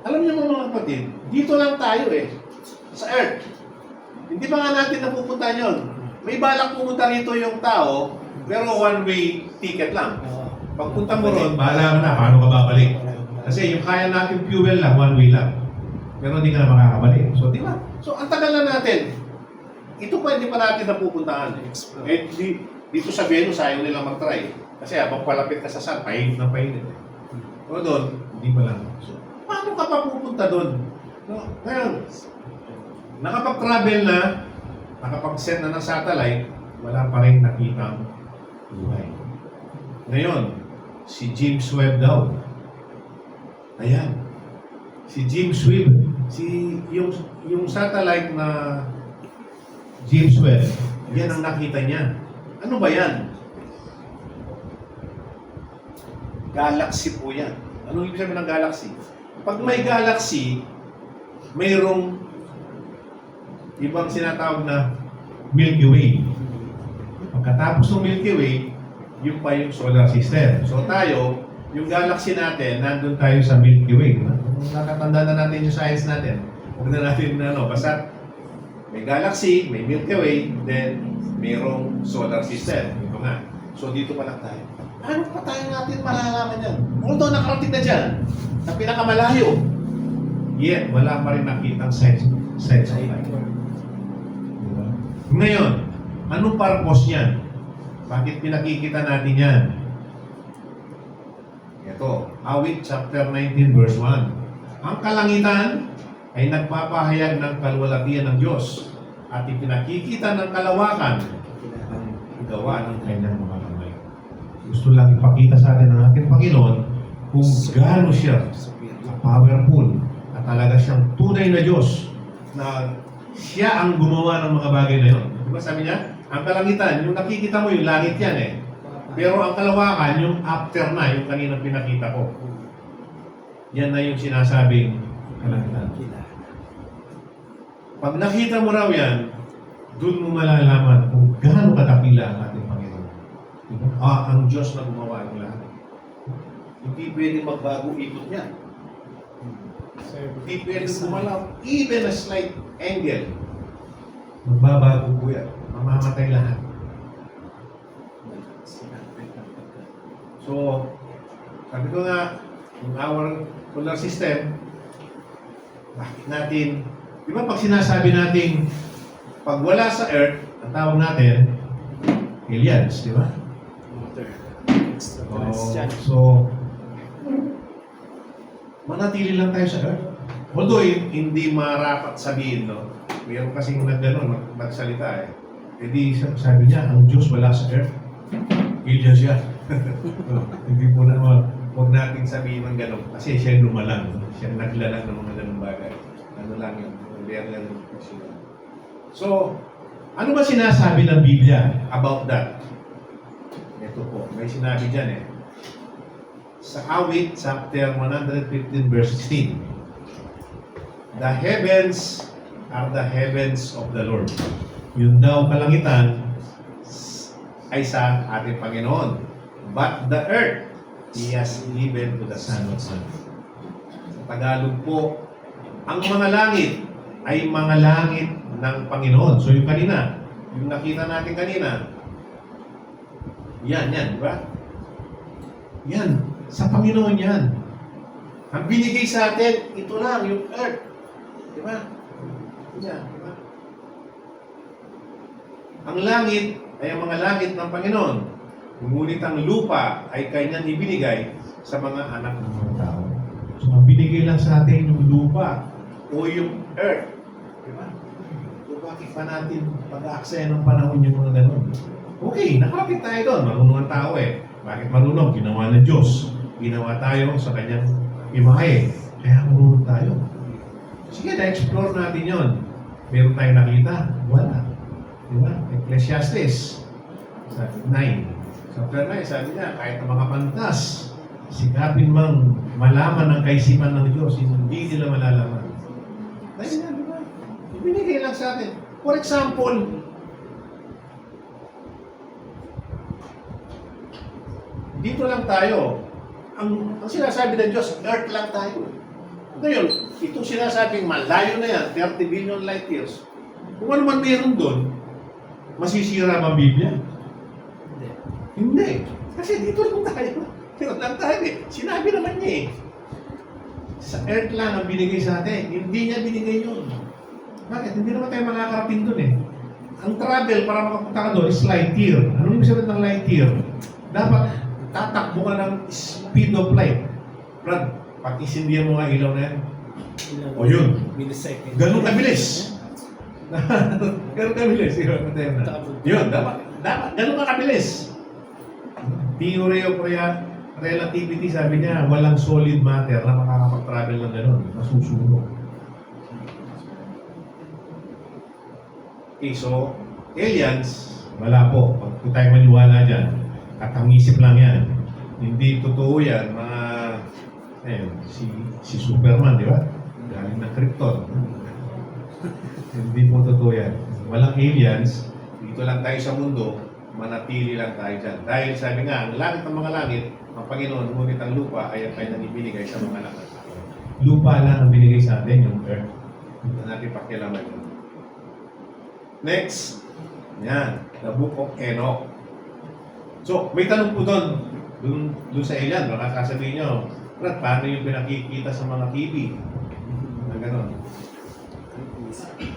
Alam niyo mga kapatid, dito lang tayo sa Earth. Hindi pa nga natin napupunta yun. May balak pumunta rito yung tao, pero one-way ticket lang. Pagpunta mo ron, bahala mo na, paano ka babalik? Kasi yung kaya natin fuel lang, one-way lang. Pero hindi ka na makakabalik. So, di ba? So, ang tagal na natin. Ito pa hindi pa natin napupuntahan. Dito sa Venus, ayaw nilang mag-try. Kasi habang palapit ka sa sun, painit na painit. Pero doon, hindi pa lang. So, paano ka pa pupunta doon? No? Ngayon, nakapag-travel na, nakapag-send na ng satellite, wala pa rin nakitang buhay. Ngayon, si James Webb daw. Ayan. Si James Webb, yung satellite na James Webb, yan ang nakita niya. Ano ba yan? Galaxy po yan. Ano ibig sabihin ng galaxy? Pag may galaxy, mayroong ibang sinatawag na Milky Way. Pagkatapos ng Milky Way, yung pa yung solar system. So tayo, yung galaxy natin, nandun tayo sa Milky Way. Nakatanda na natin yung science natin. Huwag na natin basta may galaxy, may Milky Way, then mayroong solar system. Ito nga. So dito pa lang tayo. Ano pa tayo natin malalaman yan? Although nakarating na dyan, sa pinakamalayo, yet wala pa rin nakitang signs of life. Diba? Ngayon, anong purpose niyan? Bakit pinakikita natin yan? Ito, Awit chapter 19 verse 1. Ang kalangitan ay nagpapahayag ng kaluwalhatian ng Diyos at ipinakikita ng kalawakan ang gawa ng kanyang mga kamay. Gusto lang ipakita sa atin ng ating Panginoon kung gaano siya powerful at talaga siyang tunay na Diyos na siya ang gumawa ng mga bagay na yun. Diba sabi niya? Ang kalangitan, yung nakikita mo yung langit yan Pero ang kalawakan, yung after na, yung kanina pinakita ko. Yan na yung sinasabing kalangitan. Pag nakita mo raw yan, doon mo malalaman kung gaano kadakila ang ating Panginoon. Diba? Ang Diyos na gumawa ng lahat. Hindi pwede magbago ikot niya. Hindi pwede gumalaw. Even a slight angle. Magbabago po yan. Mamamatay lahat. So, sabi ko nga, yung our solar system, bakit natin, di ba pag sinasabi natin, pag wala sa Earth, ang tawag natin, aliens, di ba? Extra So, manatili lang tayo sa earth. Although, hindi marapat sabihin, no? Mayroon kasing nagganon, magsalita eh. Hindi, sabi niya, ang Diyos wala sa earth. Ilya siya. Hindi po na, huwag natin sabihin ng gano'n. Kasi siya lumalang. Siya naglalang ng mga ganong bagay. Ano lang yun. Very lang yun. So, ano ba sinasabi ng Biblia about that? Ito po, may sinabi dyan eh. Sa Awit, chapter 115, verse 16. The heavens are the heavens of the Lord. Yun daw kalangitan ay sa ating Panginoon. But the earth, He has given to the Son of Man. Sa Tagalog po, ang mga langit ay mga langit ng Panginoon. So yung kanina, yung nakita natin kanina, yan, di ba? Yan, sa Panginoon yan. Ang binigay sa atin, ito lang, yung earth. Di ba? Yan, di ba? Ang langit ay ang mga langit ng Panginoon. Ngunit ang lupa ay kanyang ibinigay sa mga anak ng mga tao. So, ang binigay lang sa atin yung lupa o yung earth. Di ba? So, bakit pa natin pag-aaksaya ng panahon yung mga ganun? Okay, nakalapit tayo doon. Marunong ang tao eh. Bakit marunong? Ginawa ng Diyos. Ginawa tayo sa kanyang imahe. Kaya marunong tayo. Sige, na-explore natin yon. Meron tayong nakita? Wala. Diba? Ecclesiastes 9. Chapter 9, sabi niya, kahit ang mga pantas, sikapin mang malaman ang kaisipan ng Diyos, hindi nila malalaman. Dahil nga, diba? Ibinigay lang sa atin. For example, dito lang tayo. Ang sinasabi ng Diyos, earth lang tayo. Ngayon, itong sinasabing malayo na yan, 30 billion light years. Kung ano man meron doon, masisira ba ang Biblia? Hindi. Kasi dito lang tayo. Dito lang tayo eh. Sinabi naman niya eh. Sa earth lang ang binigay sa atin. Hindi niya binigay yun. Bakit? Hindi naman tayo makakarating doon eh. Ang travel para makapunta ka doon is light year. Ano yung sabihin ng light year? Dapat tatakbo ka ng speed of light. Brad, pag-isindihan mo nga ilaw na yan. O yun. Millisecond. Ganun kabilis. Ganun kabilis. Yun, dapat ganun ka kabilis. Theory of relativity, sabi niya, walang solid matter na makakapag-travel ng ganun. Masusunog. Okay, so, aliens, wala po. Kung tayo maniwala dyan, katangisip lang yan. Hindi totoo yan, mga, si Superman, di ba? Galing ng Krypton. Hindi po totoo yan. Walang aliens, dito lang tayo sa mundo, manatili lang tayo dyan. Dahil sabi nga, ang langit ng mga langit, ang Panginoon, ngunit ang lupa ay ang kanyang ibinigay sa mga anak ng tao. Lupa lang ang binigay sa atin, yung earth. Hindi natin pakialaman yun. Next, yan, the book of Enoch. So, may tanong po doon sa alien, baka sasabihin nyo, Brad, paano yung pinakikita sa mga kibi? Na gano'n.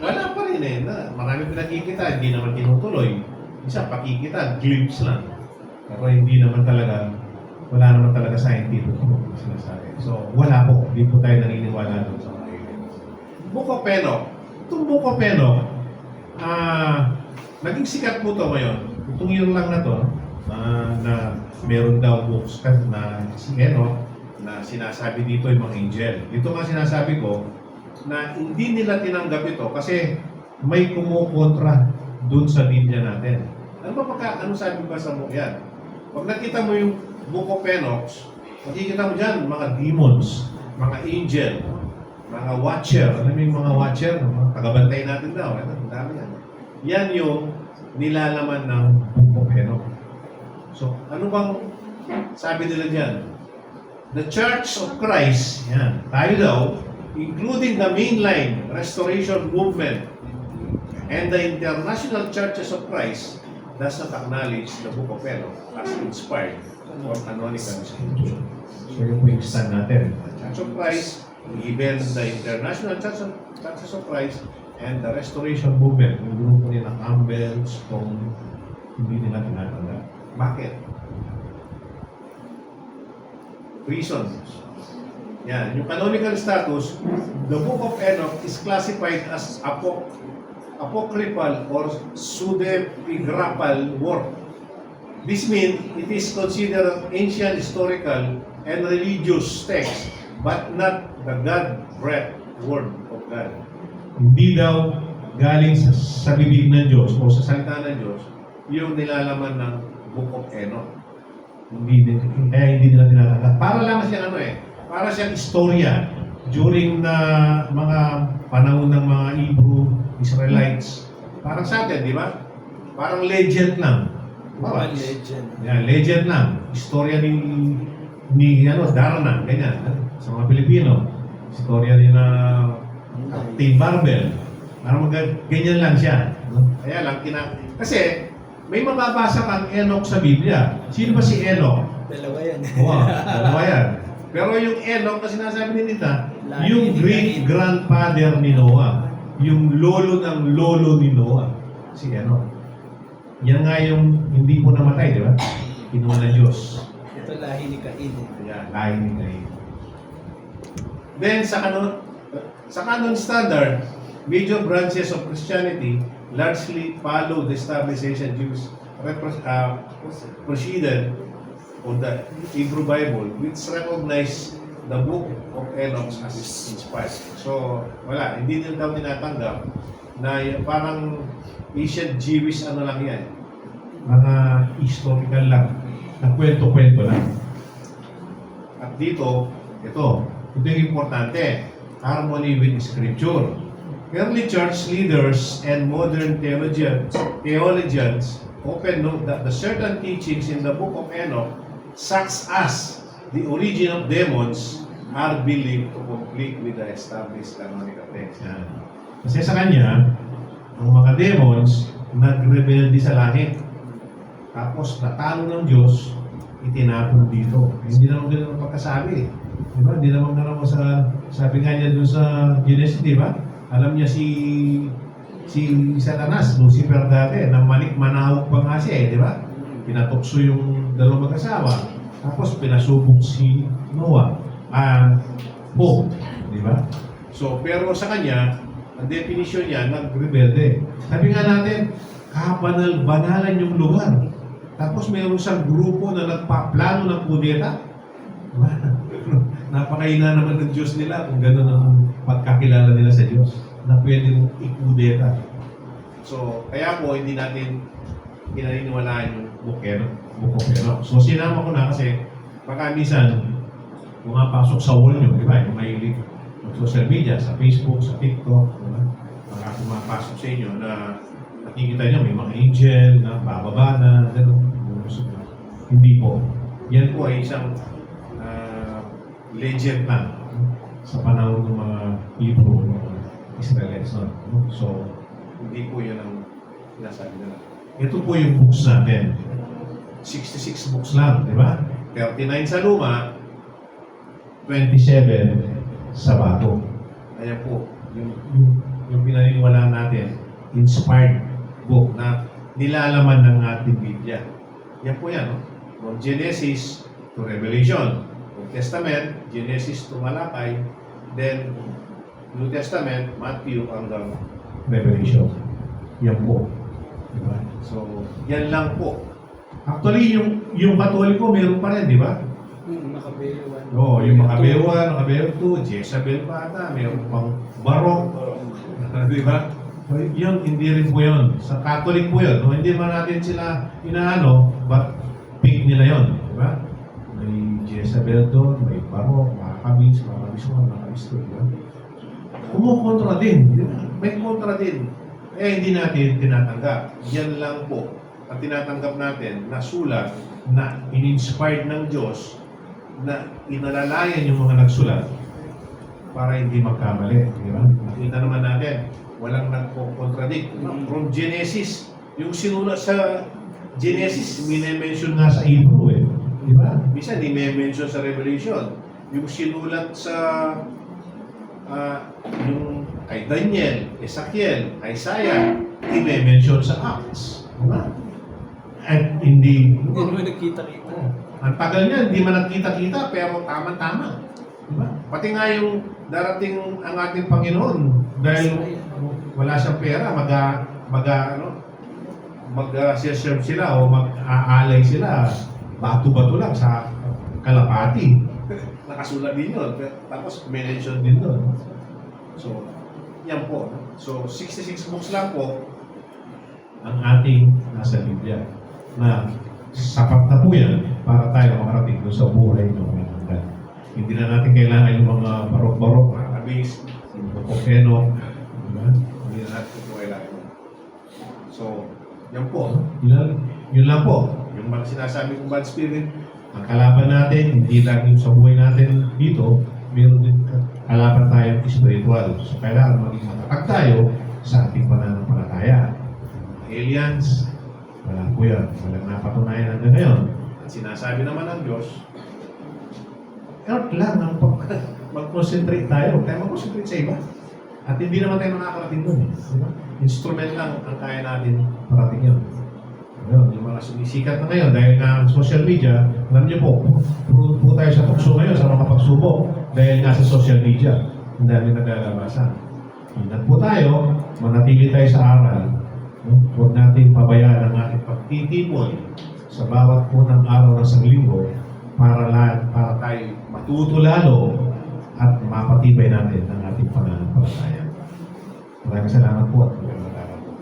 Wala pa rin eh. Marami pinakikita, hindi naman tinutuloy. Isa, pakikita, glimpse lang. Pero hindi naman talaga, wala naman talaga scientific sinasabi. So, wala po. Hindi po tayo naniniwala doon sa mga aliens. Book of Enoch. Itong Book of Enoch, naging sikat po ito ngayon. Itong year lang na to, na meron daw books na si Enoch, na sinasabi dito yung mga angel. Ito nga sinasabi ko, na hindi nila tinanggap ito kasi may kumukontra doon sa Biblia natin. Ano sabi ba sa book yan? Pag nakita mo yung Book of Enoch, makikita mo dyan mga demons, mga angel, mga watcher. Alam mo yung mga watcher? Tagabantay natin daw. Ang dami yan. Yan yung nilalaman ng Book of Enoch. So, ano bang sabi nila dyan? The Church of Christ, yan, tayo daw, including the mainline restoration movement and the international churches of Christ, does not acknowledge the Book of Enoch as inspired or canonical scripture. So yung yung stand natin, the Church of Christ, even the international churches of Christ, and the restoration movement, yung grupo nila Campbell, Stone, hindi nila tinatanggap. Bakit? reasons. Yan, yung canonical status, the Book of Enoch is classified as apocryphal or pseudepigraphal work. This means it is considered an ancient historical and religious text, but not the God-breathed Word of God. Hindi daw galing sa bibig ng Diyos o sa salita ng Diyos yung nilalaman ng Book of Enoch. Hindi nila tinatanggap. Para lang siyang para siyang istorya during na mga panahon ng mga Hebrew, Israelites. Parang sa atin, di ba? Parang legend lang. Legend. Yan, legend lang. Istorya ni Darna, ganyan. Sa mga Pilipino. Istorya ni na Captain Barbell. Parang ganyan lang siya. Kaya lang, kasi may mababasa kang Enoch sa Biblia. Sino ba si Enoch? Dalawa yan. Oo, dalawa yan. Pero yung Enoch na sinasabi ni Nita, yung great-grandfather ni Noah. Yung lolo ng lolo ni Noah. Si Enoch. Yan nga yung hindi po namatay, di ba? Kinuha ng Diyos. Ito lahi ni Cain. Yan, lahi ni Cain. Then, sa canon standard, major branches of Christianity largely follow the established ancient Jewish procedure of the Hebrew Bible, which recognize the Book of Enoch as inspired. So, wala, hindi nila daw tinatanggap na parang ancient Jewish lang yan. Mga historical lang, na kwento-kwento lang. At dito, ito yung importante, harmony with Scripture. Early church leaders and modern theologians often note that the certain teachings in the Book of Enoch, such as the origin of demons, are believed to conflict with the established canonical text. Yan. Kasi sa kanya, ang mga demons nagrebelde sa langit. Tapos natalo ng Diyos, itinapon dito. Hindi naman ganun ang pagkasabi. Diba? Hindi naman ganun sabi nga niya doon sa Genesis, di ba? Alam niya si Satanas, Lucifer dati, na manik-manahog pa nga siya, di ba? Pinatukso yung dalawang mag-asawa. Tapos pinasubok si Noah. Di ba? So, pero sa kanya, ang definition niya, nag-rebelde. Sabi nga natin, kabanal-banalan yung lugar. Tapos mayroon siyang grupo na nagpaplano ng kudeta. Diba? Napakaina naman ng Diyos nila kung gano'n ang pagkakilala nila sa Diyos na pwede mong ikudeta. So, kaya po hindi natin pinaniniwalaan yung Book of Enoch. So, sinama ko na kasi baka minsan pumapasok sa wall nyo, di ba? Yung mahilig social media, sa Facebook, sa TikTok, diba? Baka pumapasok sa inyo na nakikita nyo may mga angel na bababa na gano'n. Hindi po. Yan po ay isang legend lang sa panahon ng mga Hebrew Israelites. No? So, hindi po yan ang sinasabi nila. Ito po yung books natin. 66 books lang, di ba? 39 sa luma, 27 sa bago. Ayan po, yung pinaniniwalaan natin, inspired book na nilalaman ng ating Biblia. Yan po yan, no? From Genesis to Revelation. Old Testament, Genesis to Malakay, then New Testament, Matthew hanggang Revelation. Yan po. Diba? So, yan lang po. Actually, yung Katoliko, meron pa rin, di ba? Macabeo 1. Oo, yung Macabeo 1, Macabeo 2, Jezebel pa ata, meron pang Barok. Di ba? So, yun, hindi rin po yun. Sa Catholic po yun. No? Hindi man natin sila inaano, but pink nila yun. Di ba? May Jezebel doon, may Barok, Maccabees, Maccabees, di ba? Kumukontra din. Di ba? May kontra din. Kaya hindi natin tinatanggap. Yan lang po. At tinatanggap natin na sulat na in-inspired ng Diyos na inalalayan yung mga nagsulat para hindi magkamali. Di ba? Nakita naman natin, walang nagko-contradict. From Genesis, yung sinulat sa Genesis, mine-mention nga sa Hebrew eh. Di ba? Bisa di mention sa Revelation. Yung sinulat sa yung kay Daniel, Ezekiel, Isaiah, i-mention sa Acts. Diba? At hindi Hindi naman nagkita-kita. Ang tagal niya, hindi man nagkita-kita, pero tama-tama. Diba? Pati nga yung darating ang ating Panginoon, dahil wala siyang pera, mag-serve sila o mag-aalay sila, bato-bato lang sa kalapati. Nakasulat din yun, tapos may mention din doon. So, yan po. So, 66 books lang po ang ating nasa Biblia na sapat na po yan para tayo makarating doon sa buhay ng mga hanggan. Hindi na natin kailangan yung mga barok-barok, mga kabis, yung kokeno, diba? Hindi na natin ito kailangan. So, yan po. Yun lang po. Yung mga sinasabi kong bad spirit, ang kalaban natin, hindi lang yung sa buhay natin dito, meron din kalaban tayo spiritual. So, kailangan maging matatag tayo sa ating pananampalataya. Aliens, wala po yan. Walang napatunayan hanggang ngayon. At sinasabi naman ng Diyos, earth lang ang mag-concentrate tayo. Huwag tayo mag-concentrate sa iba. At hindi naman tayo nakakarating doon. Diba? Instrument lang ang kaya natin parating yun. Ayun, yung mga sumisikat na ngayon dahil na social media, alam niyo po, po tayo sa tukso ngayon sa mga pagsubok dahil nga sa social media. Ang dami naglalabasan. Ingat po tayo, manatili tayo sa aral. Huwag natin pabayaan ang ating pagtitipon sa bawat punang araw ng sanglinggo para tayo matuto lalo at mapatibay natin ang ating pananampalataya. Maraming salamat po at magandang araw po.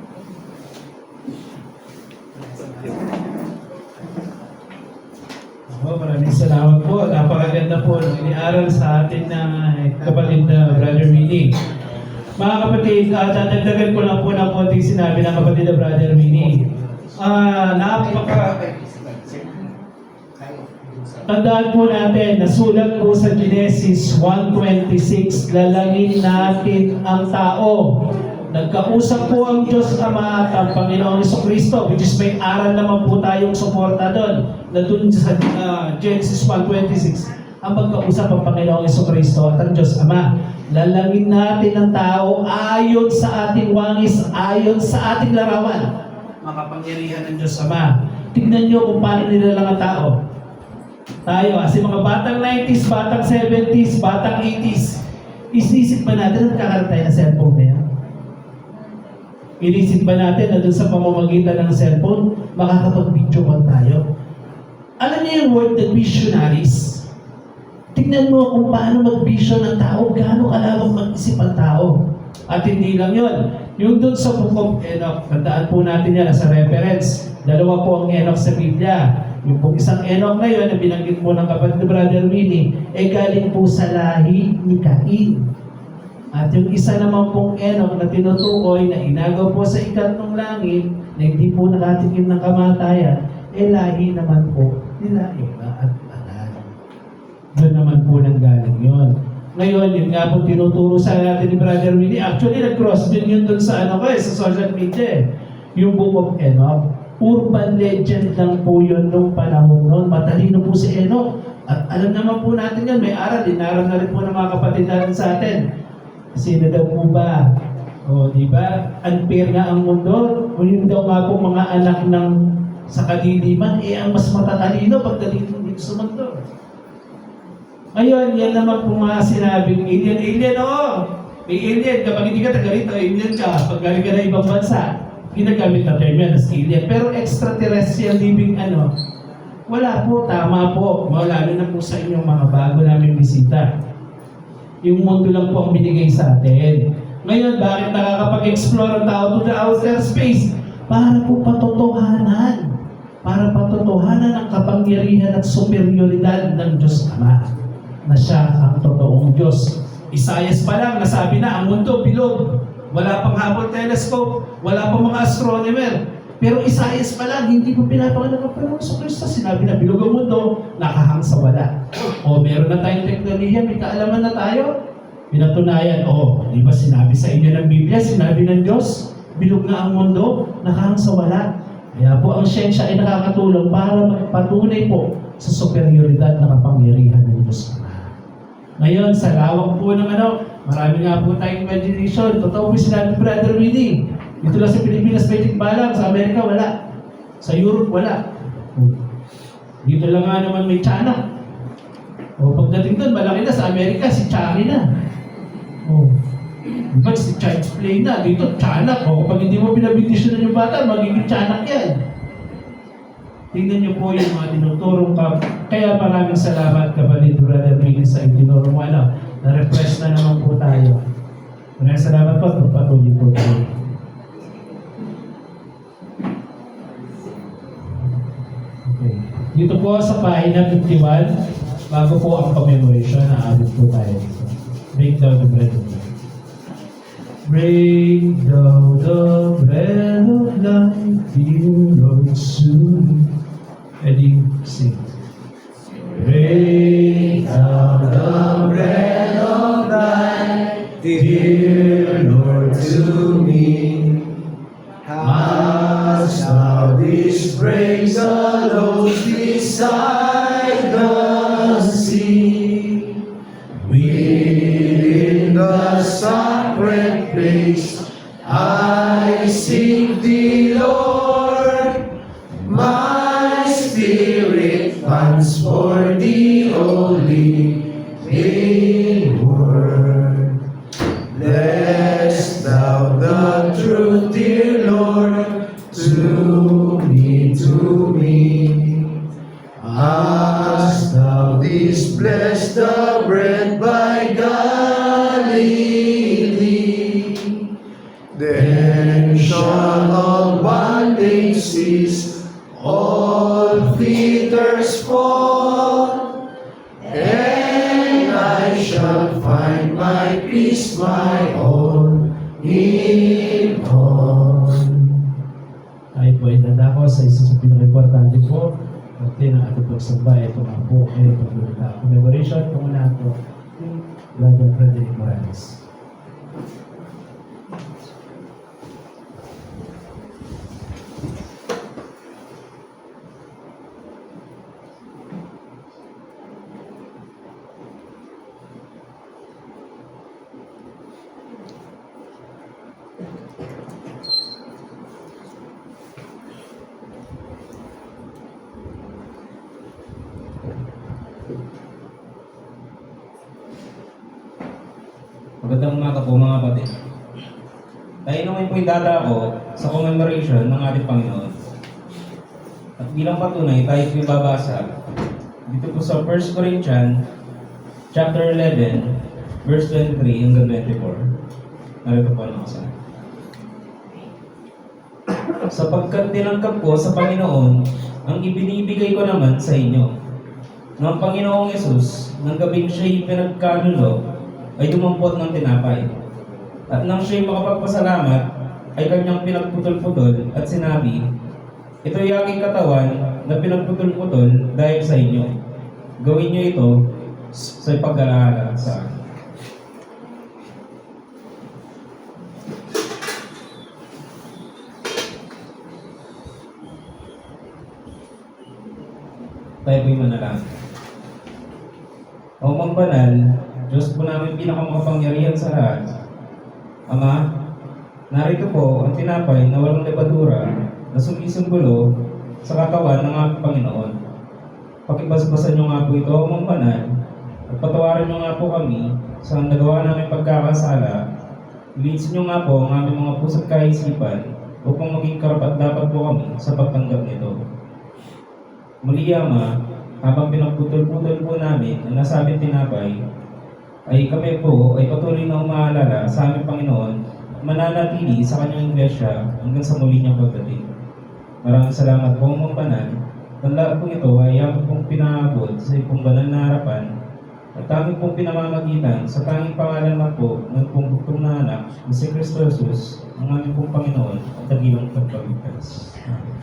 Maraming salamat po. Napakaganda po ng iniaral sa atin ng kapatid na Brother Minnie. Mga kapatid, dadagdagan ko lang po ng konting sinabi ng kapatid na Brother Minnie. Tandaan po natin, nasulat po sa Genesis 1:26, lalangin natin ang tao. Nagkausap po ang Diyos Ama at ang Panginoong Jesucristo, which is may aral naman po tayong suporta doon, na doon sa Genesis 1:26, ang pagkausap ang Panginoong Jesucristo at ang Diyos Ama. Lalangin natin ang tao ayon sa ating wangis, ayon sa ating larawan. Makapangyarihan ng Diyos Ama. Tignan nyo kung paano nilalang ang tao. Tayo, kasi mga batang 90s, batang 70s, batang 80s, isisip ba natin na magkakaroon tayo ng cellphone na yan? Inisip ba natin na dun sa pamamagitan ng cellphone, makakapag-video call tayo? Alam niyo yung word na visionaries? Tingnan mo kung paano mag-vision ng tao, gaano kalawang mag-isip ang tao. At hindi lang yun. Yung dun sa Book of Enoch, tandaan po natin yan sa reference. Dalawa po ang Enoch sa Biblia. Yung pong isang Enoch na yun, na binanggit po ng kapatid ni Brother Minnie, galing po sa lahi ni Cain. At yung isa naman pong Enoch na tinutukoy na inagaw po sa ikatlong langit, na hindi po nakatingin ng kamatayan, lahi naman po nila Eva at Adan. Doon naman po nang galing yun. Ngayon, yun nga po tinuturo sa natin ni Brother Minnie. Actually, nag-cross din yun doon sa sa social media. Yung Book of Enoch. Urban legend lang po yun nung panahon noon. Matalino po si Enoch. At alam naman po natin yan, may aral. Dinaral na rin po ng mga kapatid natin sa atin. Sino daw po ba? O, di ba? Unfair nga ang mundo. O yun daw nga po mga anak ng sa kadiliman, ang mas matatalino pagdating dito sa mundo. Ngayon, yan naman po mga sinabing alien, may alien. Kapag hindi ka taga rito, alien ka. Pag galing ka na ibang bansa, ginagamit na term yan as alien. Pero extraterrestrial living wala po, tama po. Lalo na po sa inyong mga bago namin bisita. Yung mundo lang po ang binigay sa atin. Ngayon, bakit nakakapag-explore ang tao to the outer space? Para po patotohanan. Para patotohanan ang kapangyarihan at superioridad ng Diyos Ama. Na siya ang totoong Diyos. Isaias pa lang, nasabi na, ang mundo bilog. Wala pang Hubble telescope, wala pang mga astronomer. Pero Isaias pa lang, hindi po pinapangalan ng Panginoong Jesucristo. Sinabi na bilog ang mundo, nakahang sa wala. O meron na tayong teknolohiya, may kaalaman na tayo. Pinatunayan, di ba sinabi sa inyo ng Biblia, sinabi ng Diyos, bilog na ang mundo, nakahang sa wala. Kaya po ang siyensya ay nakakatulong para magpatunay po sa superioridad na kapangyarihan ng Diyos. Ngayon, sa lawak po ng marami nga po tayong imagination. Totoo po sinabi Brother Minnie. Dito lang sa Pilipinas may tikbalang, sa Amerika wala. Sa Europe wala. Dito lang nga naman may tiyanak. O pagdating doon, malaki na sa Amerika, si Chucky na. O, diba si Child's Play na, dito tiyanak. O kapag hindi mo binabindisyonan yung bata, magiging tiyanak yan. Tingnan niyo po yung mga tinuturong ka. Kaya maraming salamat kapatid, Brother Billy, sa itinurong mo. Na-refresh na naman po tayo. Maraming salamat po at patuloy po tayo. Okay. Dito po sa pahina 51, bago po ang commemoration, naabot po tayo dito. Break down the bread of life. Break down the bread of life, dear Lord, soon. Eddie, sing. Break down the bread of life, dear Lord, to me. As thou didst break the loaves beside the sea, within the sacred place, I seek thee, Lord. My spirit pants for the holy living word. Bless thou the truth, dear Lord, to me. As thou didst bless the bread by Galilee, then shall all bondage cease, all fetters fall, and I shall find my peace, my all in all. Tayo po ay dadako sa isa sa pinaka-importante po at ng ating pagsamba. Ito nga po ay commemoration. Pangunahan po yung Brother Frederick Morales. Magandang umaga po mga kapatid. Tayo naman po idadako sa commemoration ng ating Panginoon. At bilang patunay, tayo po ibabasa dito po sa 1 Corinthians chapter 11, verse 23 hanggang 24. Narito po ang nakasabi. Sapagkat tinangkap ko sa Panginoon ang ibinibigay ko naman sa inyo. Ng Panginoong Yesus, ng gabing siya'y pinagkanulo, ay dumampot ng tinapay. At nang siya'y makapagpasalamat, ay kanyang pinagputol-putol at sinabi, ito'y aking katawan na pinagputol-putol dahil sa inyo. Gawin niyo ito sa pag-alaala sa akin. Tayo po'y manalangin. O Mang Banal, Diyos po namin pinakamakapangyarihan sa lahat. Ama, narito po ang tinapay na walang lebadura na sumisimbolo sa katawan ng aming Panginoon. Pakibasbasan niyo nga po ito, Mang Banal, at patawarin niyo nga po kami sa nagawa namin pagkakasala. Ilisin niyo nga po ang aming mga puso't kaisipan upang maging karapat-dapat po kami sa pagtanggap nito. Muli, Ama, habang pinagputol-putol po namin ang nasabing tinapay, ay kami po ay patuloy na umaalala sa aming Panginoon at mananatili sa kanyang iglesia hanggang sa muli niyang pagdating. Maraming salamat po, Mang Banal. Ang lahat pong ito ay aming pong pinaabot sa ipong banal na harapan at aming pong pinamamagitan sa tanging pangalan na po ng pong bugtong na anak na si Kristo Jesus, ang aming pong Panginoon at dakilang pagpagligtas. Amen.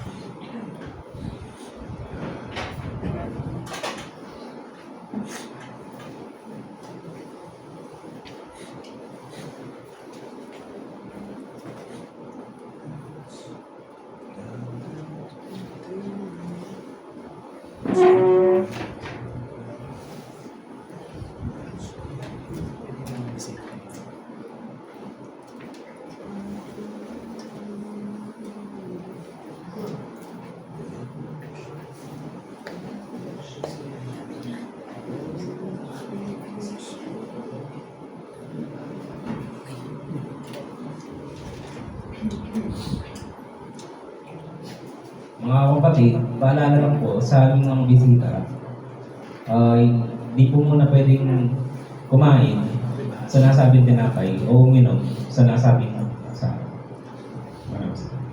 Mga kapatid, paalala lang po sa aming mga bisita, ay di po muna pwedeng kumain sa nasabing tinapay o uminom sa nasabing kasama. Maraming salamat.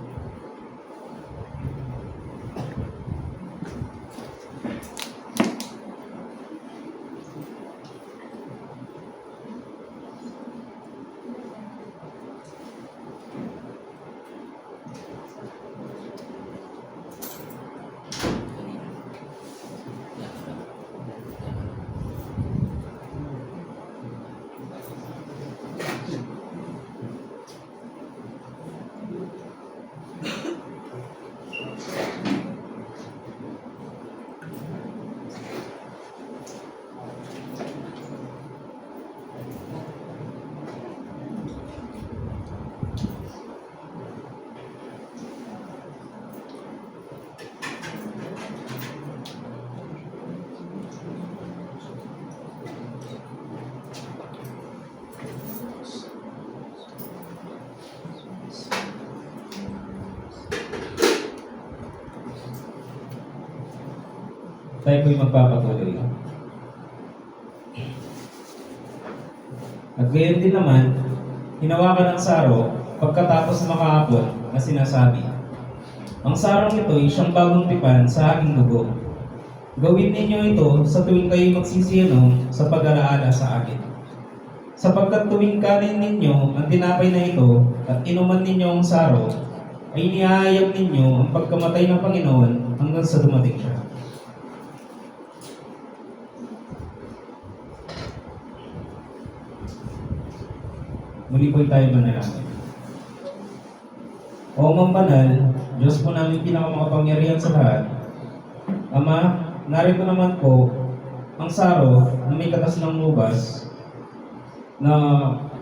Tayo po'y magpapatuloy. At gayon din naman, hinawakan ng saro pagkatapos makaabot na sinasabi, ang sarong ito ay siyang bagong tipan sa aking dugo. Gawin ninyo ito sa tuwing kayo magsisiyanom sa pag-alaala sa akin. Sapagkat tuwing kanin ninyo ang tinapay na ito at inuman ninyo ang saro, ay iniahayag ninyo ang pagkamatay ng Panginoon hanggang sa dumating siya. Muli po'y tayo manalangin. O Amang Banal, Diyos po namin pinakamakapangyarihan sa lahat, Ama, narito naman po ang saro na may katas ng lubas na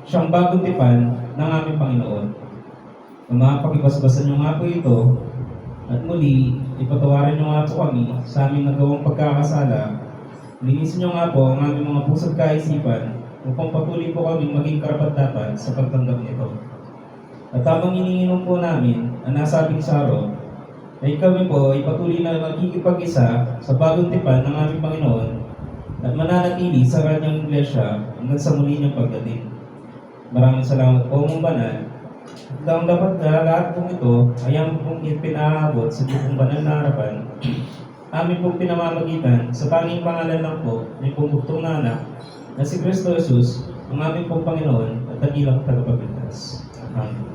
siyang bagong tipan ng aming Panginoon. Ama, pakibasbasan niyo nga po ito at muli, ipatawarin niyo nga po kami sa aming nagawang pagkakasala. Linisin niyo nga po ang aming mga puso't kaisipan upang patuloy po kami maging karapat-dapat sa pagtanggap nito. At habang iniinom po namin ang nasabing saro, ay kami po ay patuloy na nakikipag-isa sa bagong tipan ng aming Panginoon at mananatili sa kanyang iglesia hanggang sa muli niyang pagdating. Maraming salamat po, Amang Banal. At ang dapat na lahat pong ito ay ang pong pinahabot sa buong banal na harapan, amin pong pinamamagitan sa tanging pangalan lang po ng pumugtong na anak na si Kristo Jesus, ang aming pong Panginoon at dakilang tagapagligtas. Amen.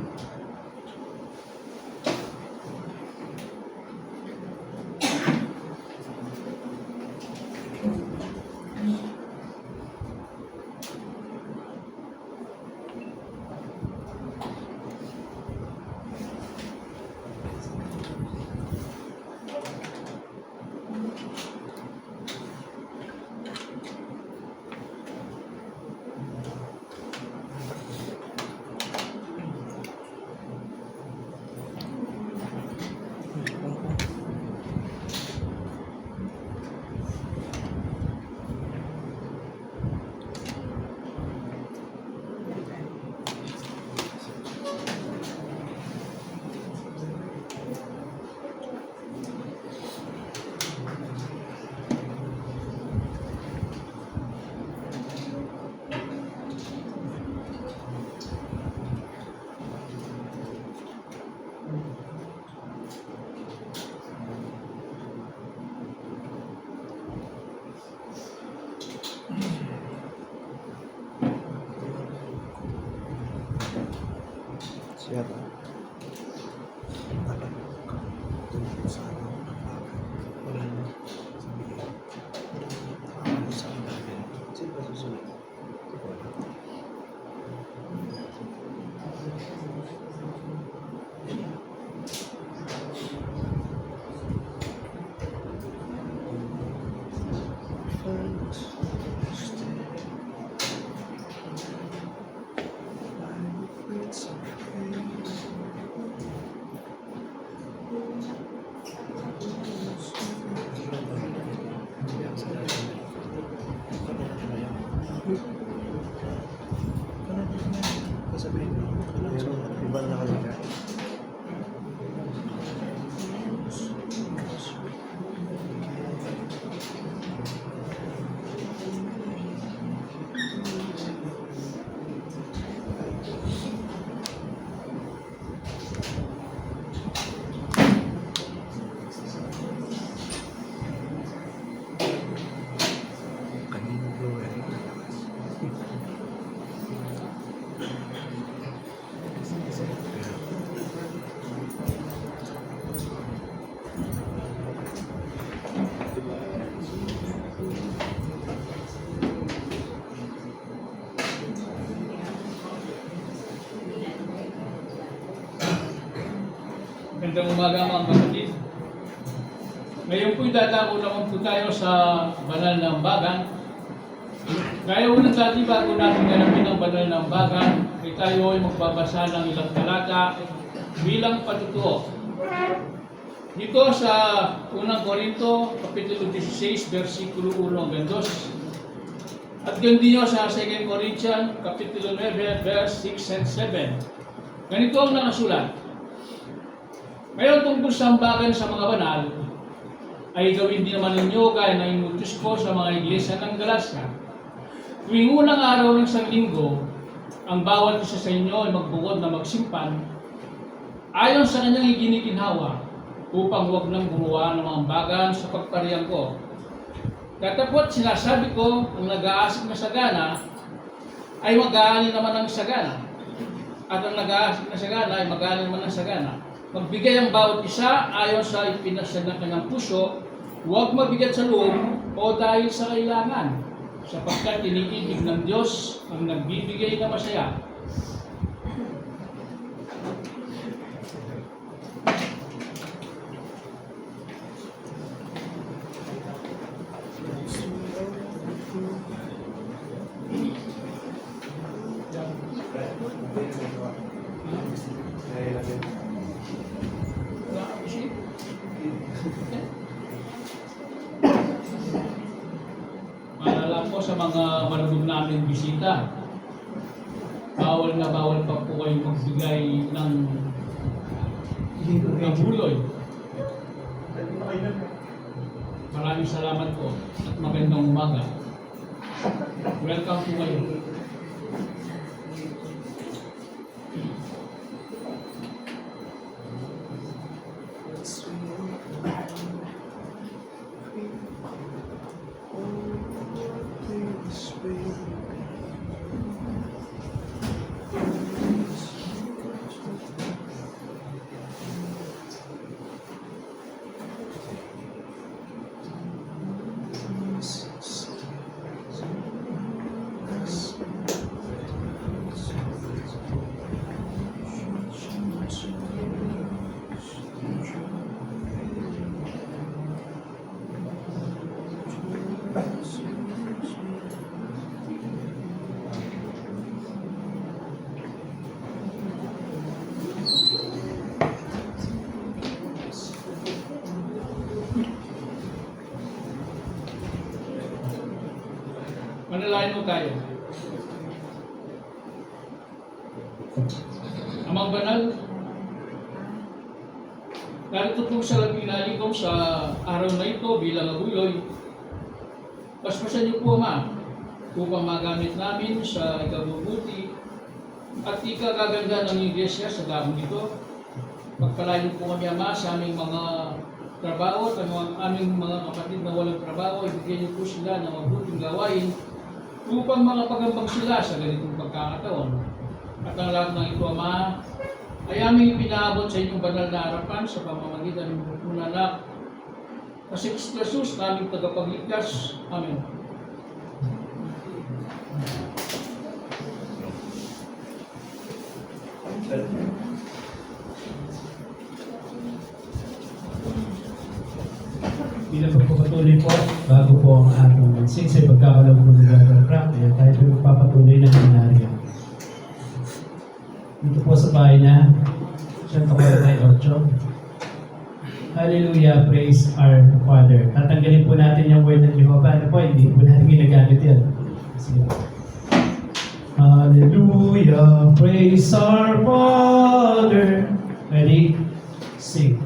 Magandang umaga mga kapatid. Ngayon po'y dadako naman po tayo sa banal ng bagan. Gaya unang dati bago natin ganapin ang banal ng bagan, ay tayo ay magbabasa ng ilang talata bilang patutuo. Dito sa unang Korinto, Kapitulo 16, versikulo 1 hanggang 2. At ganun din sa 2 Corinthians, Kapitulo 9, verse 6 and 7. Ganito ang nakasulat. Ngayon tungkol sa ambagan sa mga banal, ay gawin din naman ninyo gaya na inutos ko sa mga iglesia ng Galacia. Tuwing unang araw ng isang linggo, ang bawat isa sa inyo ay magbukod na magsimpan ayon sa kanyang iginiginhawa upang huwag nang gumawa ng mga ambagan sa pagpariyang ko. Katapot sinasabi ko, ang nag-aasik na sagana ay mag-aani naman ng sagana. At ang nag-aasik na sagana ay mag-aani naman ng sagana. Magbigay ang bawat isa ayon sa ipinasya ng kanyang puso, huwag mabigat sa loob o dahil sa kailangan, sapagkat iniibig ng Diyos ang nagbibigay na masaya. Maalala po sa mga malugod namin bisita, bawal na bawal pa po kayo magbigay ng buloy. Maraming salamat po at magandang umaga. Welcome po kayo. Manalain mo tayo. Amang banal, narito po sa pinaligaw sa araw na ito bilang abuloy. Paspasan niyo po, Ama, upang magamit namin sa ikabubuti at ikagaganda ng iglesia sa dahon ito. Pagpalain po kami, Ama, sa aming mga trabaho at ang aming mga kapatid na walang trabaho, ibigyan niyo po sila ng mabuting gawain upang makapagambag sila sa ganitong pagkakataon. At ang lahat ng ito, Ama, ay aming pinaabot sa inyong banal na harapan sa pamamagitan ng buong anak na si Jesus na aming tagapagligtas. Amen. Bilang pagpapatuloy po, bago po ang ating singsay pagkakalaw po ng Brother Frank, tayo po magpapatuloy ng binaryo. Dito po sa bahay niya, Santa Maria 8. Hallelujah, praise our Father. Tatanggalin po natin yung word ng Jehovah. Ano po, hindi po natin ginagamit yan. Sige. Hallelujah, praise our Father. Ready? Sing.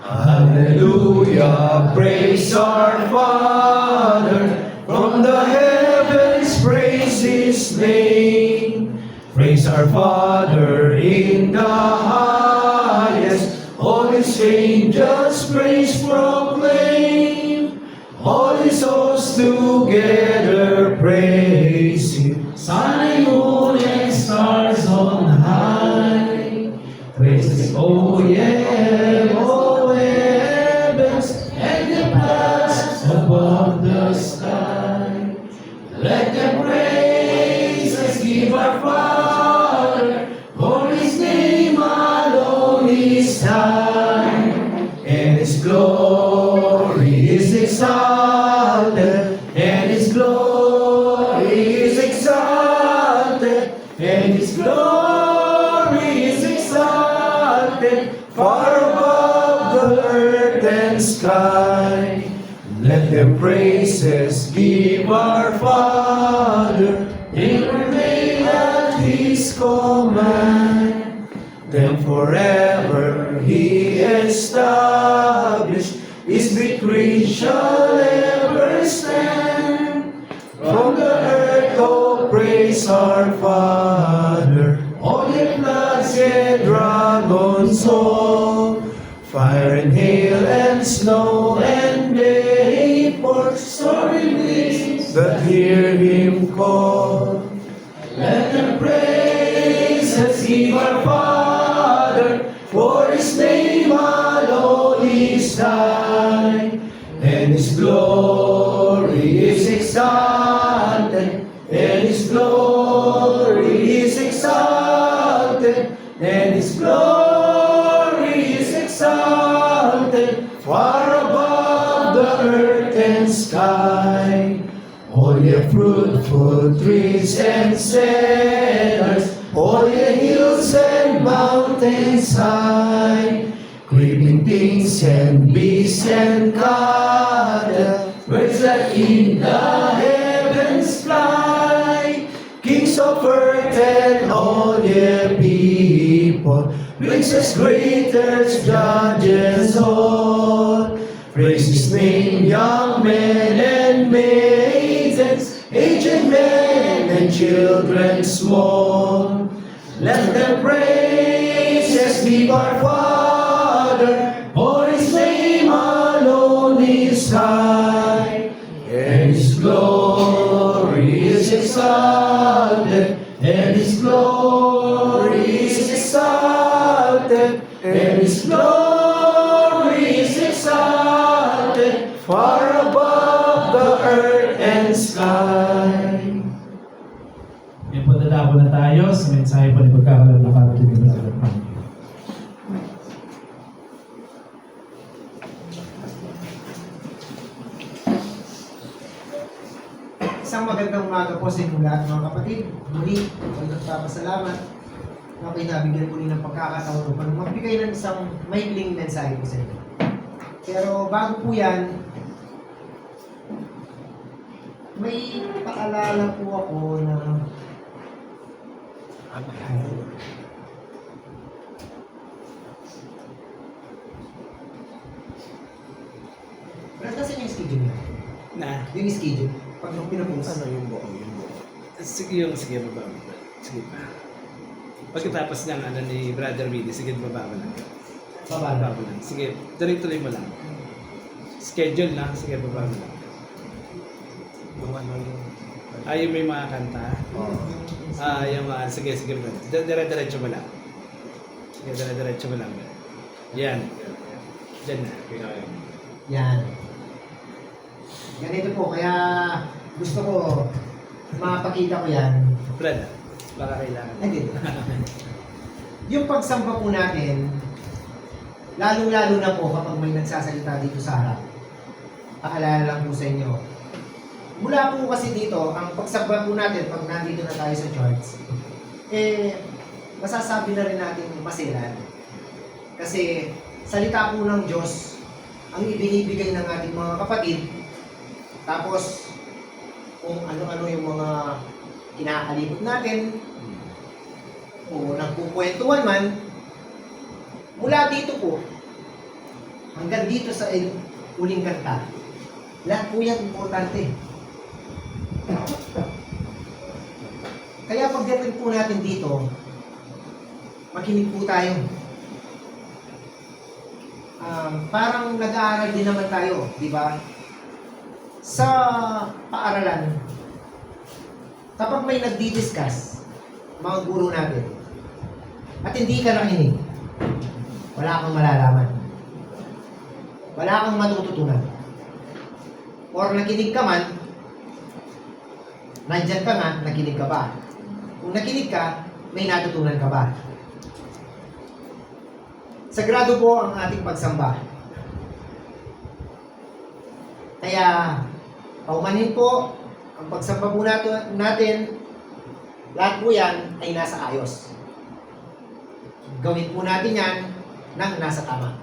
Hallelujah, praise our Father, from the heavens praise His name. Praise our Father in the highest, all His angels praise proclaim. All His hosts together praise Him. Sun, moon, and stars on high, praise Him, oh yeah, oh heavens, and the clouds above the sky. Let them praise us, give our Father, for His name alone is high. sky. Let their praises give our Father. They remain at His command. Then forever He established, His decree shall ever stand. From the earth, oh, praise our Father. All the floods and dragons all, fire and hail and snow and vapor, stormy winds that hear Him call. Let them praise us, give our Father, for His name alone is high, and His glory is exalted, and His glory is exalted, and His glory is exalted, far above the earth and sky. All ye fruitful trees and cedars, all ye hills and mountains high, creeping things and beasts and cattle, birds that in the heavens fly, kings of earth and all ye people, princes, greaters, judges all, praise His name, young men and maidens, aged men and children small. Let them praise, yes, be our Father, for His name alone is high, and His glory is exalted, and His glory is exalted, and His glory is exalted, far above the earth and sky. Yan po, dadako na tayo sa mensahe po ni Pagkakaroon ng Kapatid ng Brother Frank. Isang magandang umaga po sa inyong lahat mga kapatid. Muli, ako nagpapasalamat na ako'y nabigyan muli ng pagkakataon upang magbigay ng isang maikling mensahe po sa inyo. Pero bago po yan, may paalala po ako na Nasaan yung schedule niya? Na? Yung schedule. Pag yung pinapost. Ano yung buo? Sige, baba mo. Sige pa. Pagkatapos ng ano ni Brother Willie, sige, baba mo lang. Baba mo lang. Sige, tuloy-tuloy mo lang. Schedule lang, sige, baba mo lang. Yung may mga kanta. Yung mga, sige, bro. Dire-diretso mo lang. Sige, dire-diretso mo lang. Yan. Diyan na. Yan. Ganito po, kaya gusto ko mapakita ko yan. Brad, baka kailangan. Hindi. Yung pagsamba po natin, lalong-lalo na po kapag may nagsasalita dito sa harap. Paalala lang po sa inyo. Mula po kasi dito, ang pagsamba po natin pag nandito na tayo sa church, masasabi na rin natin maselan. Kasi salita po ng Diyos ang ibinibigay ng ating mga kapatid. Tapos, kung ano-ano yung mga kinaakalibot natin, o nagkukwentuhan man, mula dito po, hanggang dito sa uling kanta, lahat po yan importante. Kaya pagdating po natin dito, makinig po tayo. Parang nag-aaral din naman tayo, di ba? Sa paaralan, kapag may nagdi-discuss, mga guro natin, at hindi ka nakinig, wala kang malalaman. Wala kang matututunan. Or nakinig ka man, nandyan ka nga, nakinig ka ba? Kung nakinig ka, may natutunan ka ba? Sagrado po ang ating pagsamba. Kaya, paumanin po, ang pagsamba po natin, lahat po yan ay nasa ayos. Gawin po natin yan nang nasa tama.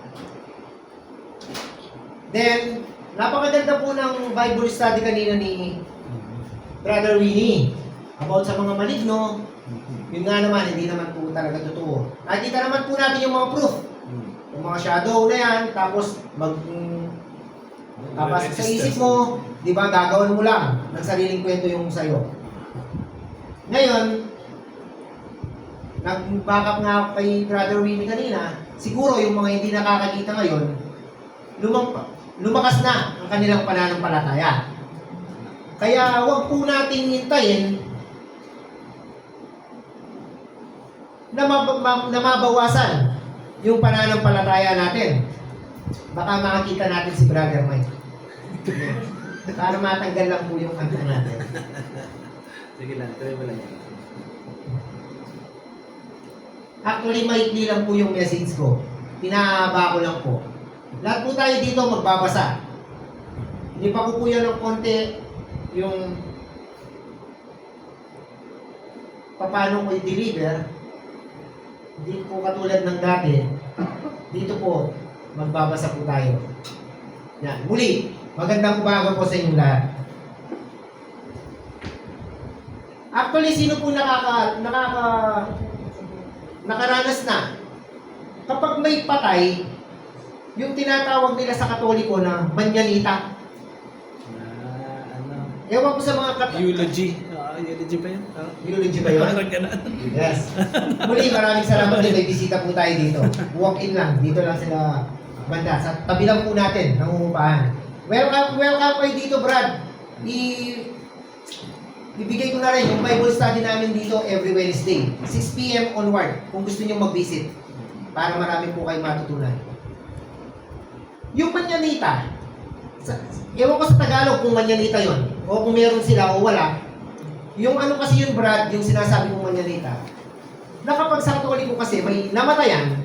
Then, napakaganda po ng Bible study kanina ni Brother Winnie about sa mga maligno. Yun nga naman, hindi naman po talaga totoo. Nakita naman po natin yung mga proof. Yung mga shadow na yan, tapos tapos sa isip mo, di ba, gagawin mo lang ng sariling kwento yung sa'yo. Ngayon, nag-back up nga ako kay Brother Winnie kanina, siguro yung mga hindi nakakakita ngayon, lumakas na ang kanilang pananampalataya. Kaya huwag po nating hintayin na mabawasan yung pananampalataya natin. Baka makakita natin si Brother Mike. Para matanggal lang po yung kanta natin. Sige lang, try mo lang yan. Actually, maikli lang po yung message ko. Pinahaba ko lang po. Lahat po tayo dito magbabasa. Hindi pa ko po yan ng konti yung paano ko i-deliver. Hindi po katulad ng dati. Dito po, magbabasa po tayo. Yan. Muli, magandang umaga po sa inyong lahat. Actually, sino po nakaranas na kapag may patay, yung tinatawag nila sa Katoliko na manyanita. Ewan ko sa mga Eulogy. Eulogy pa yun? Eulogy ba yun? Parang ganun. Yes. Muli, maraming salamat din. May bisita po tayo dito. Walk-in lang. Dito lang sila banda. Sa tabi lang po natin, nangungupahan. Welcome kayo dito, Brad. Ibigay ko na rin yung Bible study namin dito every Wednesday. 6 p.m. onward, kung gusto nyo mag-visit. Para marami po kayo matutunan. Yung manyanita, ewan ko sa Tagalog kung manyanita yon o kung meron sila o wala. Yung ano kasi yun, Brad, yung sinasabi kong manyanita, na kapag sa Katoliko kasi may namatayan,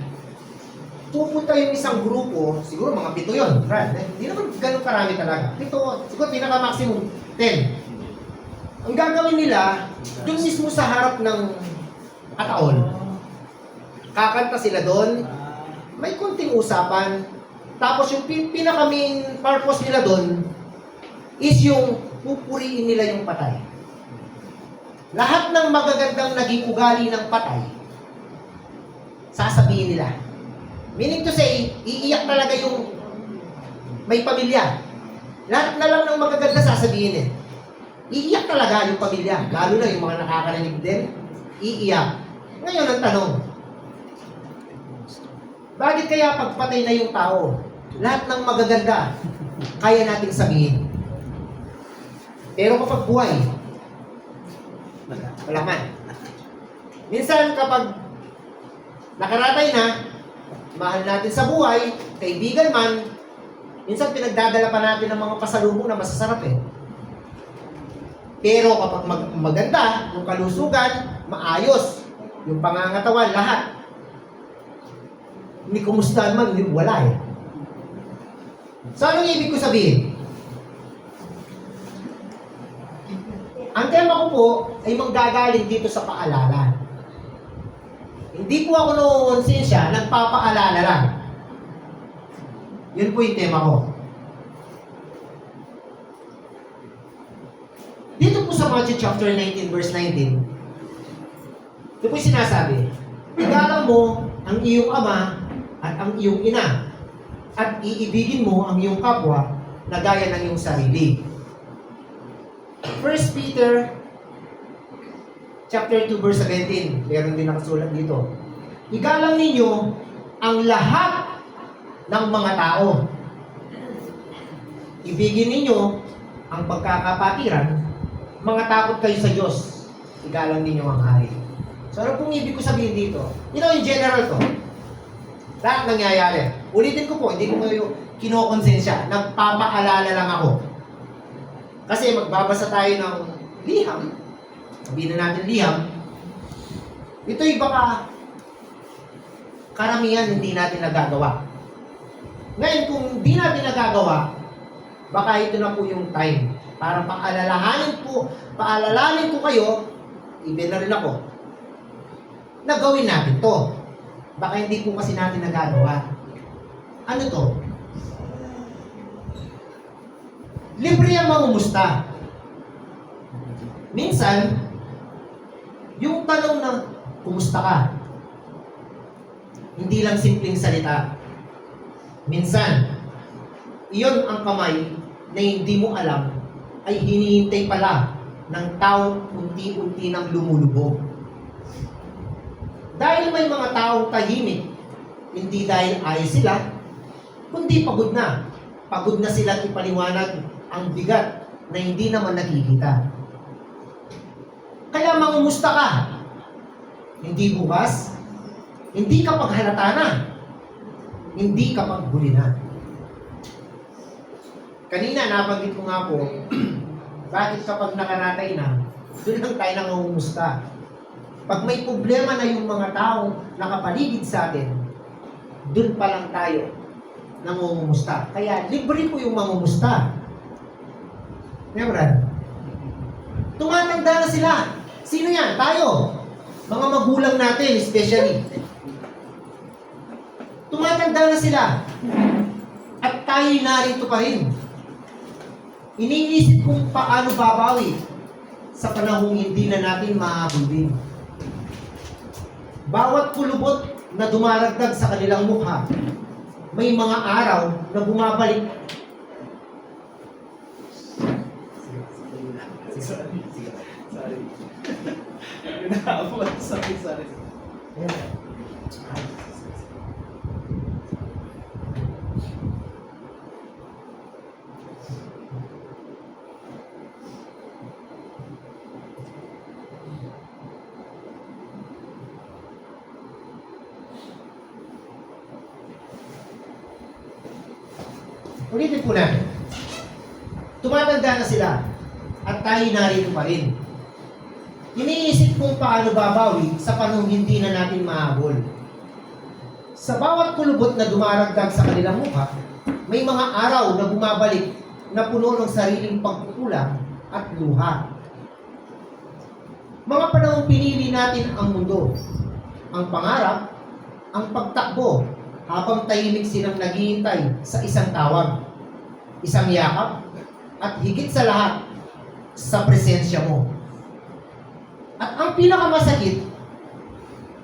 pupunta yung isang grupo, siguro mga 7 yun, Brad. Hindi naman ganun karami talaga. 7, siguro pinaka-maximum 10. Ang gagawin nila, dun mismo sa harap ng kataon. Kakanta sila doon, may konting usapan, tapos yung pinaka-main purpose nila doon is yung pupuriin nila yung patay. Lahat ng magagandang naging ugali ng patay, sasabihin nila. Meaning to say, iiyak talaga yung may pamilya. Lahat na lang ng magaganda sasabihin eh. Iiyak talaga yung pamilya. Lalo na yung mga nakakarinig din, iiyak. Ngayon ang tanong, bakit kaya pagpatay na yung tao, lahat ng magaganda, kaya nating sabihin? Pero kapag buhay, wala man. Minsan kapag nakaratay na, mahal natin sa buhay, kaibigan man, minsan pinagdadala pa natin ng mga pasalubong na masasarap eh. Pero kapag maganda, yung kalusugan, maayos, yung pangangatawan, lahat. Hindi kumustahan man, wala eh. So anong ibig ko sabihin? Ang tema ko po ay manggagaling dito sa paalala. Hindi po ako noonsensya, nagpapaalala lang. Yun po yung tema ko. Dito po sa Matthew chapter 19 verse 19, ito po yung sinasabi, igalang mo ang iyong ama at ang iyong ina at iibigin mo ang iyong kapwa na gaya ng iyong sarili. 1 Peter chapter 2 verse 17, meron din nakasulat dito. Igalang ninyo ang lahat ng mga tao. Ibigin ninyo ang pagkakapatiran, mga takot kayo sa Diyos. Igalang ninyo ang hari. So ano pong ibig ko sabihin dito? In general to. Lahat nangyayari. Ulitin ko po, hindi ko kayo kinokonsensya. Nagpapaalala lang ako. Kasi magbabasa tayo ng liham. Sabihin na natin liham. Ito'y baka karamihan hindi natin nagagawa. Ngayon, kung hindi natin nagagawa, baka ito na po yung time para paalalahanin ko kayo, even na rin ako, na gawin natin to. Baka hindi po kasi natin nagagawa. Ano to? Libre ang mangumusta. Minsan, yung tanong na, kumusta ka? Hindi lang simpleng salita. Minsan, iyon ang kamay na hindi mo alam ay hinihintay pala ng taong unti-unti nang lumulubog. Dahil may mga taong tahimik, hindi dahil ayos sila, kundi pagod na. Pagod na silang ipaliwanag ang bigat na hindi naman nakikita. Kaya mangumusta ka. Hindi bukas, hindi kapag halata na, hindi kapag huli na. Kanina nabanggit ko nga po, bakit kapag nakaratay na, doon lang tayo nangungumusta. Pag may problema na yung mga taong nakapaligid sa atin, doon pa lang tayo nangungumusta. Kaya libre po yung mangumusta. Brad? Tumatanda na sila. Sino yan? Tayo. Mga magulang natin, especially. Tumatanda na sila. At tayo narito pa rin. Iniisip kung paano babawi sa panahong hindi na natin mahabol din. Bawat kulubot na dumaragdag sa kanilang mukha, may mga araw na bumabalik. Ulitin po natin. Tumatanda na sila at tayo narito pa rin. Iniisip kung paano babawi sa panahong hindi na natin mahabol. Sa bawat kulubot na dumaragdag sa kanilang mukha, may mga araw na bumabalik na puno ng sariling pagkukulang at luha. Mga panahong pinili natin ang mundo, ang pangarap, ang pagtakbo, habang tahimik silang naghihintay sa isang tawag, isang yakap, at higit sa lahat, sa presensya mo. At ang pinakamasakit,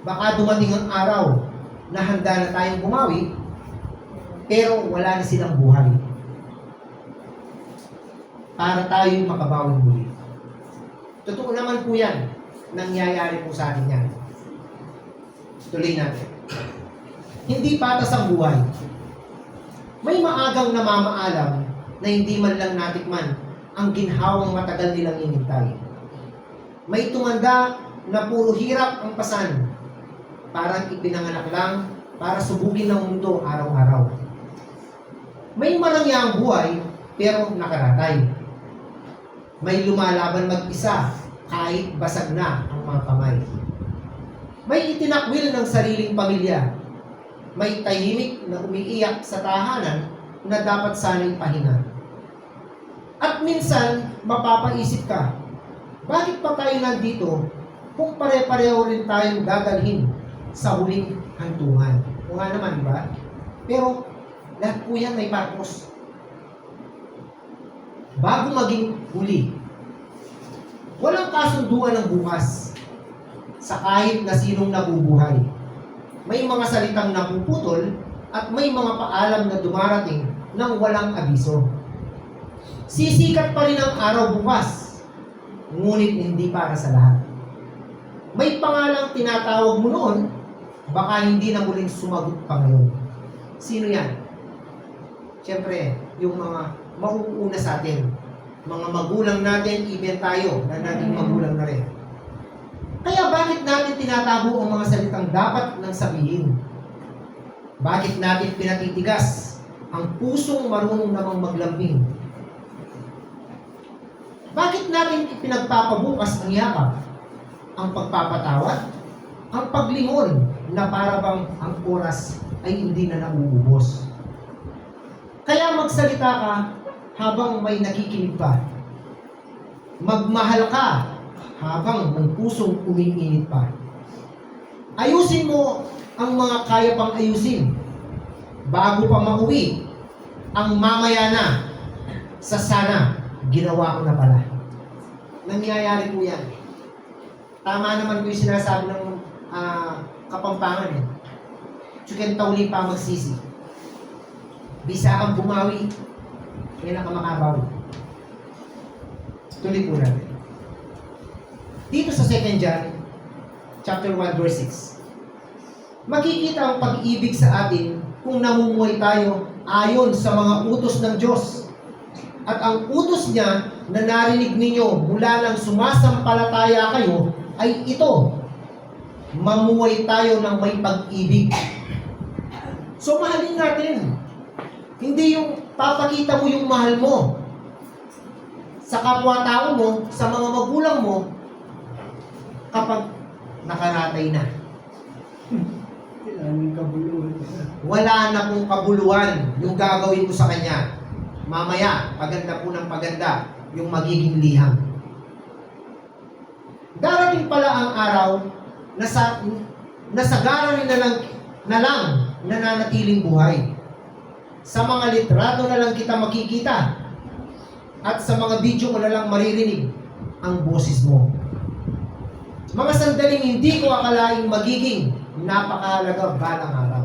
baka dumating ang araw na handa na tayong bumawi, pero wala na silang buhay. Para tayo makabawin muli. Totoo naman po yan. Nangyayari po sa atin yan. Tuloy natin. Hindi patas ang buhay. May maagang namamaalam na hindi man lang natikman ang ginhawang matagal nilang inintay. May tumanda na puro hirap ang pasan. Parang ipinanganak lang para subukin ng mundo araw-araw. May marangyang buhay pero nakaratay. May lumalaban mag-isa kahit basag na ang mga kamay. May itinakwil ng sariling pamilya. May tahimik na umiiyak sa tahanan na dapat sana'y pahinga. At minsan, mapapaisip ka, bakit pa tayo nandito kung pare-pareho rin tayong dadalhin sa huling hantungan? O nga naman, di ba? Pero, lahat po yan may purpose. Bago maging huli, walang kasunduan ng bukas sa kahit na sinong nabubuhay. May mga salitang napuputol at may mga paalam na dumarating nang walang abiso. Sisikat pa rin ang araw bukas, ngunit hindi para sa lahat. May pangalang tinatawag mo noon, baka hindi na muling sumagot pa ngayon. Sino yan? Siyempre, yung mga mauuna sa atin. Mga magulang natin, even tayo, na nating magulang na rin. Kaya bakit natin tinatago ang mga salitang dapat nang sabihin? Bakit natin pinatitigas ang pusong marunong namang maglambing? Bakit natin ipinagpapabukas ang yakap, ang pagpapatawad, ang paglingon na para bang ang oras ay hindi na nauubos? Kaya magsalita ka habang may nakikinig pa. Magmahal ka habang may pusong umiinit pa. Ayusin mo ang mga kaya pang ayusin bago pa mauwi ang mamaya na sa sana, ginawa ko na pala. Nangyayari po yan. Tama naman po yung sinasabi ng Kapampangan eh. Tsuken tauli pa magsisi. Bisa kang bumawi, kailan ka makabawi. Tuloy po natin. Dito sa 2 John, chapter 1, verse 6. Makikita ang pag-ibig sa atin kung namumuhay tayo ayon sa mga utos ng Diyos. At ang utos niya na narinig ninyo mula nang sumasampalataya kayo ay ito: mamuhay tayo ng may pag-ibig. So mahalin natin. Hindi yung papakita mo yung mahal mo sa kapwa-tao mo, sa mga magulang mo, kapag nakaratay na. Wala na pong kabuluhan yung gagawin mo sa kanya. Mamaya, paganda po ng paganda, yung magiging liham. Darating pala ang araw na nasagaran na lang nananatiling buhay. Sa mga litrato na lang kita makikita at sa mga video mo na lang maririnig ang boses mo. Mga sandaling hindi ko akalaing magiging napakahalaga balang araw.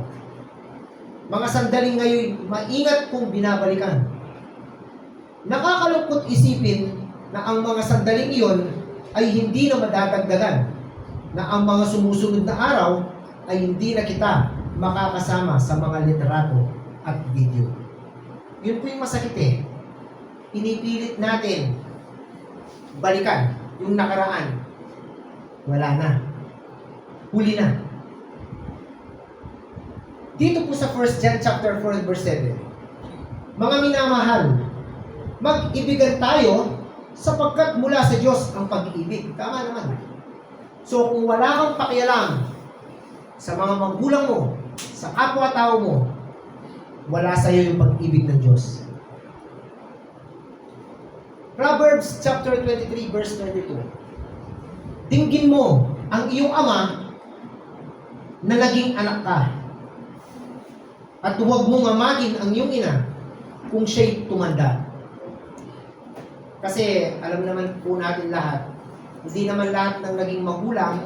Mga sandaling ngayon maingat kong binabalikan. Nakakalungkot isipin na ang mga sandaling iyon ay hindi na madadagdagan, na ang mga sumusunod na araw ay hindi na kita makakasama sa mga litrato at video. Yun po yung masakit eh. Pinipilit natin balikan yung nakaraan. Wala na. Huli na. Dito po sa 1 John chapter 4 verse 7. Mga minamahal, mag-ibigan tayo sapagkat mula sa Diyos ang pag-ibig. Tama naman. So kung wala kang pakialam sa mga magulang mo, sa kapwa-tao mo, wala sa iyo yung pag-ibig ng Diyos. Proverbs chapter 23 verse 22. Dinggin mo ang iyong ama na naging anak ka. At huwag mong amagin ang iyong ina kung siya'y tumanda. Kasi alam naman po natin lahat, hindi naman lahat ng naging magulang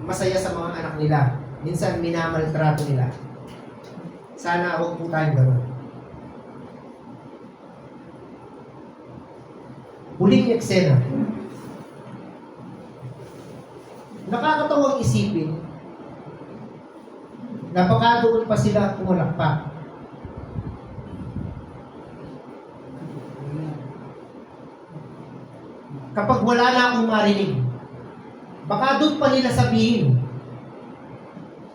masaya sa mga anak nila. Minsan minamaltrato nila. Sana huwag po tayong gano'n. Huling eksena. Nakakatawang isipin na baka doon pa sila pumalakpak. Kapag wala na akong marinig, baka doon pa nila sabihin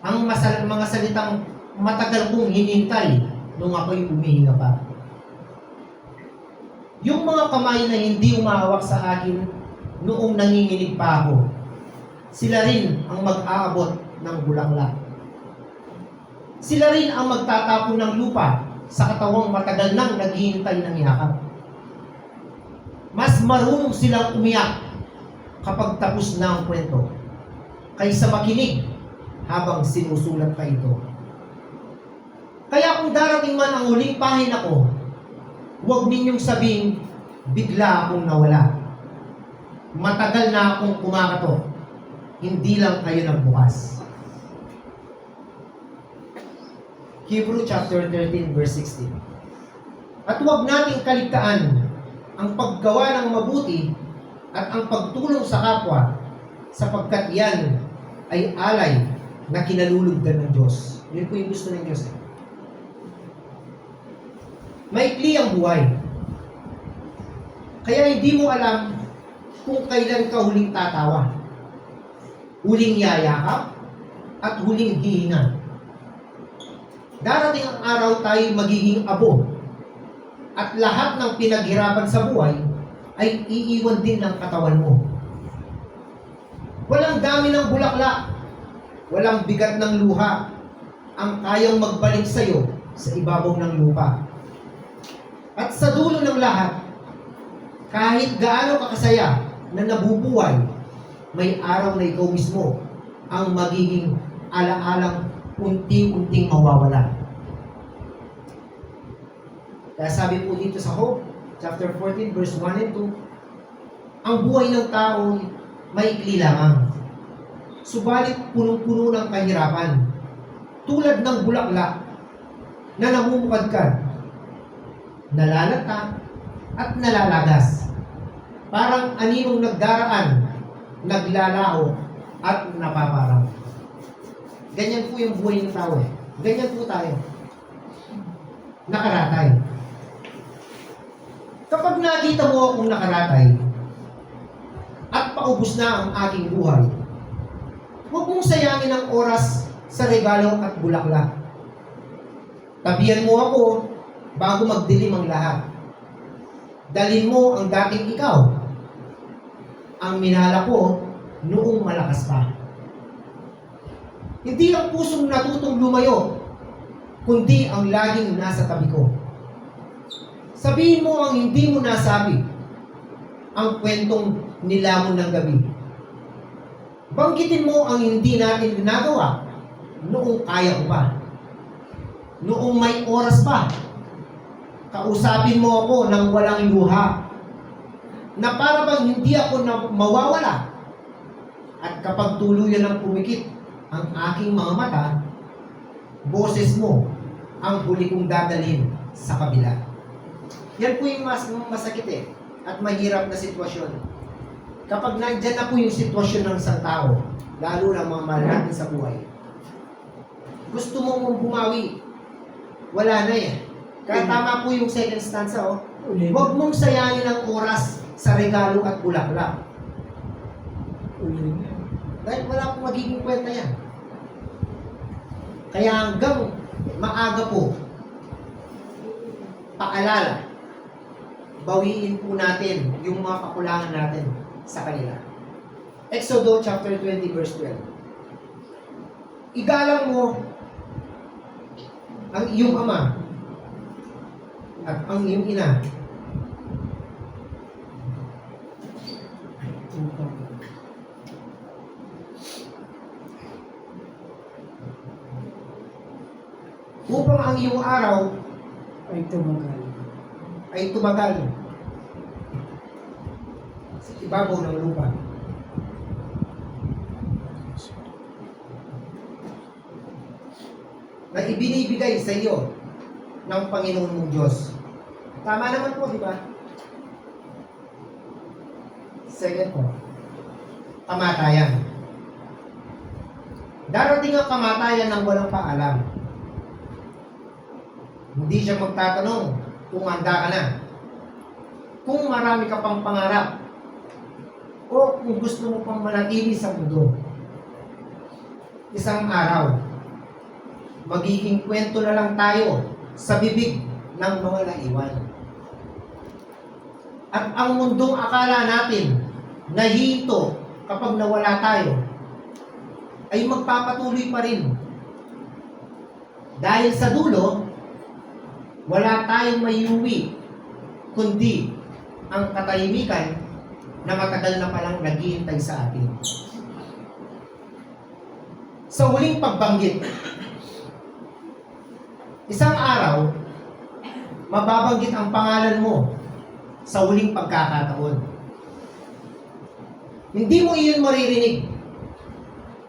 ang mga salitang matagal kong hinintay nung ako'y humihinga pa. Yung mga kamay na hindi umahawak sa akin noong nanginginig pa ako, sila rin ang mag-aabot ng bulaklak. Sila rin ang magtatapon ng lupa sa katawang matagal nang naghihintay ng yakap. Mas marunong silang umiyak kapag tapos na ang kwento kaysa makinig habang sinusulat pa ito. Kaya kung darating man ang huling pahina ko, huwag ninyong sabihin, bigla akong nawala. Matagal na akong kumakato. Hindi lang kayo nagbukas. Hebrew chapter 13 verse 16. At huwag nating kaligtaan ang paggawa ng mabuti at ang pagtulong sa kapwa, sapagkat yan ay alay na kinalulugdan ng Diyos. Yun po yung gusto ng Diyos. Maikli ang buhay. Kaya hindi mo alam kung kailan ka huling tatawa, huling yayakap, at huling hihinga. Darating ang araw tayo magiging abo, at lahat ng pinaghirapan sa buhay ay iiwan din ng katawan mo. Walang dami ng bulaklak, walang bigat ng luha ang kayang magbalik sa iyo sa ibabaw ng lupa. At sa dulo ng lahat, kahit gaano kakasaya na nabubuhay, may araw na ikaw mismo ang magiging alaalang unti-unting mawawala. Kaya sabi po dito sa Hope, chapter 14, verse 1 and 2, ang buhay ng tao maikli lamang. Subalit punong-puno ng kahirapan. Tulad ng bulaklak na namumukadkad, nalalata at nalalagas. Parang aninong nagdaraan, naglalaho at napaparang. Ganyan po yung buhay ng tao eh. Ganyan po tayo. Nakaratay. Kapag nakita mo akong nakaratay at paubos na ang aking buhay, huwag mong sayangin ang oras sa regalo at bulaklak. Tabihan mo ako bago magdilim ang lahat. Dalhin mo ang dating ikaw, ang minala ko noong malakas pa. Hindi ang pusong natutong lumayo, kundi ang laging nasa tabi ko. Sabihin mo ang hindi mo nasabi, ang kwentong nilamon ng gabi. Banggitin mo ang hindi natin ginagawa noong kaya ko pa. Noong may oras pa. Kausapin mo ako ng walang luha, na para bang hindi ako na mawawala. At kapag tuluyan ng pumikit ang aking mga mata, boses mo ang huli kong dadalhin sa kabila. Yan po yung masakit eh, at mahirap na sitwasyon. Kapag nandyan na po yung sitwasyon ng isang tao, lalo na mga mahal natin sa buhay, gusto mong bumawi, wala na eh. Kaya tama po yung second stanza, oh. Huwag mong sayangin ang oras sa regalo at bulaklak. Dahil wala pong magiging kwenta yan. Kaya hanggang maaga po, paalala, bawiin po natin yung mga kakulangan natin sa kanila. Exodo chapter 20 verse 12. Igalang mo ang iyong ama at ang iyong ina. Upang ang iyong araw ay tumagal sa ibabaw ng lupa. Na ibinibigay sa iyo ng Panginoon mong Diyos. Tama naman po, di ba? Second po, kamatayan. Darating ang kamatayan ng walang paalam. Hindi siya magtatanong kung handa ka na, kung marami ka pang pangarap, o kung gusto mo pang manatili sa mundo. Isang araw, magiging kwento na lang tayo sa bibig ng mga naiwan. At ang mundong akala natin na hinto kapag nawala tayo, ay magpapatuloy pa rin. Dahil sa dulo, wala tayong maiuwi, kundi ang katahimikan na matagal na palang naghihintay sa atin. Sa huling pagbanggit, isang araw, mababanggit ang pangalan mo sa huling pagkakataon. Hindi mo iyon maririnig.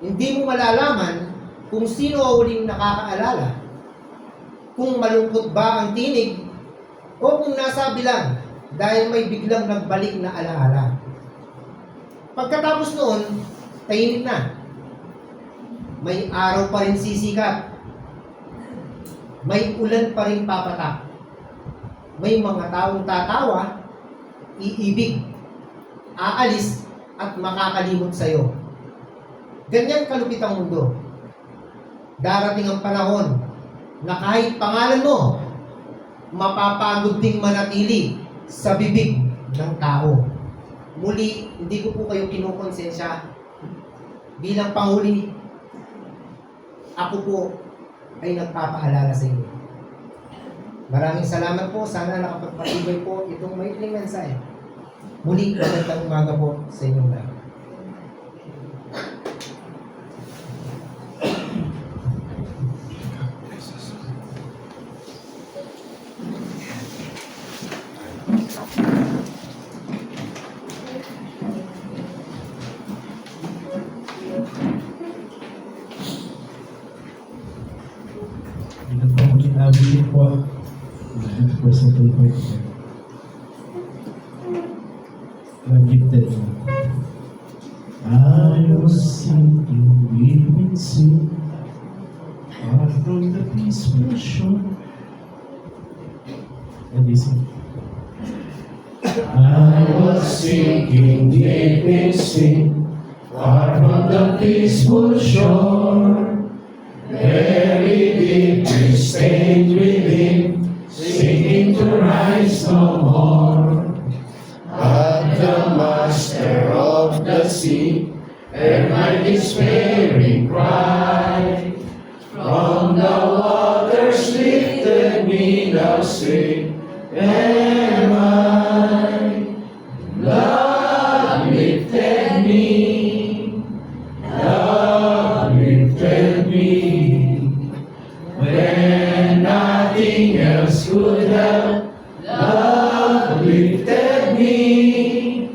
Hindi mo malalaman kung sino ang huling nakakaalala. Kung malungkot ba ang tinig o kung nasabi lang dahil may biglang nagbalik na alaala. Pagkatapos noon, tahimik na. May araw pa rin sisikat. May ulan pa rin papatak. May mga taong tatawa, iibig, aalis at makakalimot sa'yo. Ganyan kalupit ang mundo. Darating ang panahon na kahit pangalan mo, mapapagod ding manatili sa bibig ng tao. Muli, hindi ko po kayo kinukonsensya. Bilang panghuli, ako po ay nagpapaalala sa inyo. Maraming salamat po. Sana nakapagpatibay po itong maikling mensahe. Muli, magandang umaga po sa inyong lahat. Mabilis po. Personal point. Gifted. I was sinking deep in sin, far from the peaceful shore. And listen. I was sinking deep in sin, far from the peaceful shore. Very deeply stained within, sinking to rise no more. But the master of the sea heard my despairing cry. From the waters lifted me, now say, am I? Love lifted me, love lifted me. When nothing else could help, love lifted me,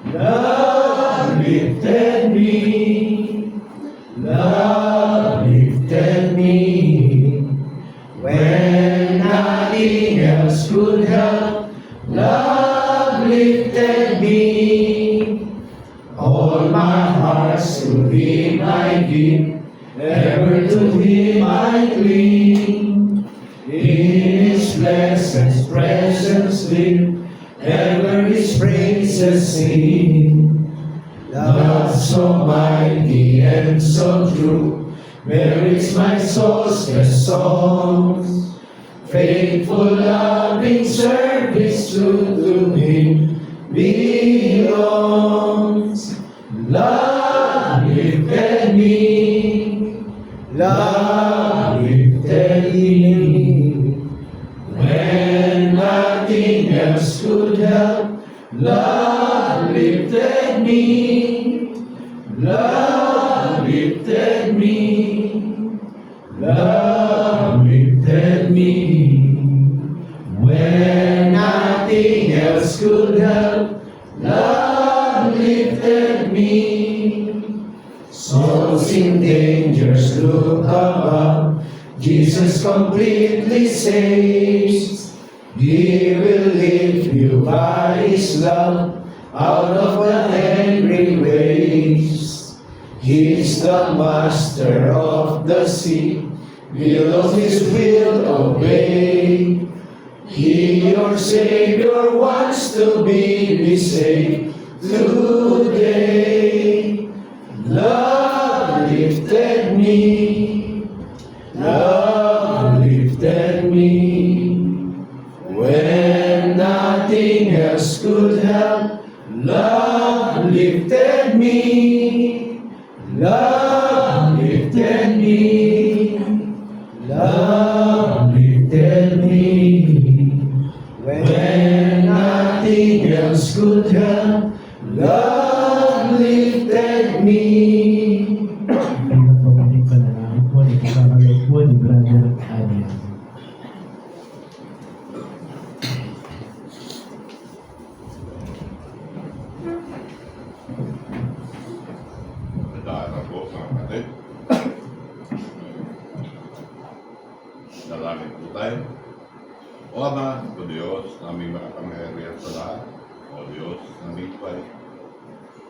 love lifted me, love lifted me. When nothing else could help, love lifted me. All my heart's to Him I give, ever to Him I cling. In His blessed presence live, ever His praises sing. Love so mighty and so true merits my soul's best songs. Faithful, loving service to Him belongs. Love lifted me, love lifted me. When nothing else could help, love lifted me, love lifted me, love lifted me. When nothing else could help, love lifted me. Souls in dangers look above, Jesus completely saves. He will lift you by His love out of the angry waves. He's the master of the sea, will of His will obey. He, your Savior, wants to be saved today. Love lifted me, love lifted me. When nothing else could help, love lifted me, love lifted me, love lifted me. When nothing else could help, love lifted me. Ang napamaling panalangin po ni Kakamalo po ni Brother Adrian. Dahil po mga kapatid, dalangin po tayo. O Ama, o Diyos, naming makapangyarihan sa lahat, o Diyos, naming pay.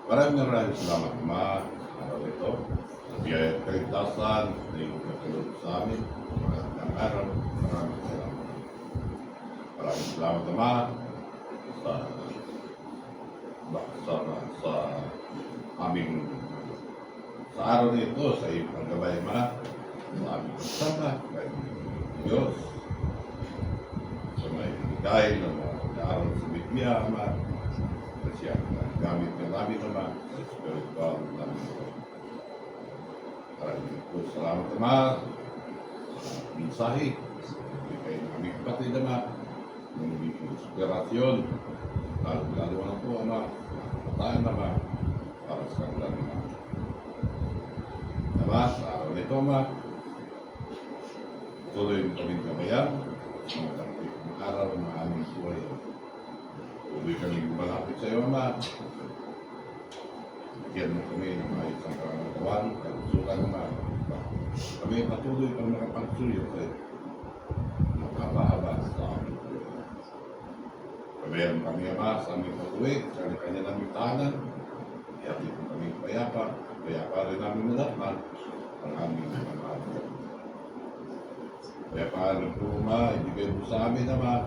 Maraming salamat, Ama, araw ito. Sa biyaya at kaligtasan, na iyong katulog sa amin. Maraming araw, maraming salamat. Maraming salamat, Ama, sa aming sa araw na ito, sa iyong paggabay, Ma, sa aming pagsama, kay Diyos, sa may higay na mga araw sa Biblia, Ama, kasi ang gamit na namin, Ama, sa spiritual namin ito. Maraming po salamat, Ama, sa mensahe, kay aming kapatid, Ama, ng inspirasyon, lalo na po, Ama, tayo, Ama, para sa kanilang mga Ama, sa araw nito, Ama, tuloy mo kaming gabayan, sa mga araw ng aming buhay. Tuloy kaming malapit sa iyo, Ama. Bigyan mo kami ng maayos ang karangatawan, kalusugan, Ama. Kami patuloy pang nakapagsuyo sa iyo. mahaba-haba sa amin. Meron kami ama sa aming pag-uwi, kanya namin tahanan, ihatid po kami payapa, payapa rin namin nadatnan ang aming mga apo. Kaya paano po ibigay po sa amin ama,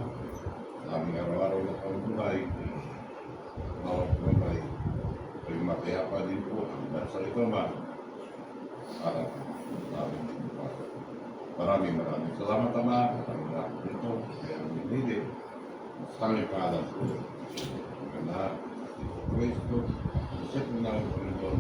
sa aming araw-araw na pamumuhay, bawat buhay, ay mapayapa din po ang bansa ito ama, para sa aming buhay. Maraming salamat ama, maraming salamat dito, kaya aming nilid. Sangat keadaan karena itu sebenarnya untuk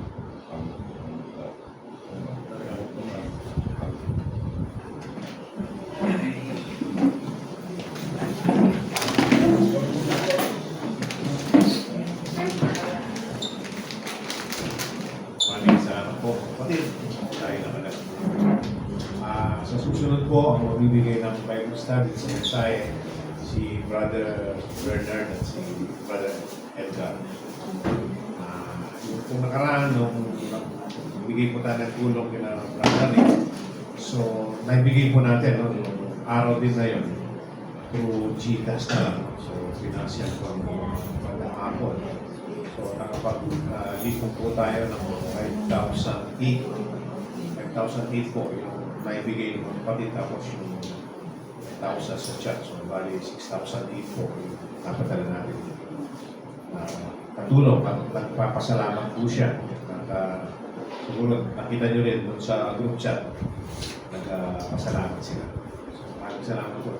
Maraming salamat po. Kapatid, tayo naman na. Sa susunod po, ang magbibigay ng Bible study sa mensahe si Brother Bernard at si Brother Edgar. Yung kung nakaraan, nung bigay po tayo ng tulong kina Brother Rick, so naibigay po natin, no, yung araw din na yun, through GCash na lang. So, financial po ang hapon. So, nakapag-lipong po tayo ng 5,008. 5,008 po yung naibigay ng kapatid, tapos yung 1,000 sa chat. So, bali 6,008 po yung napadala natin. Katulong, nagpapasalamat po siya. Siguro nakita nyo rin doon sa group chat, nagpapasalamat sila. So, maraming salamat po.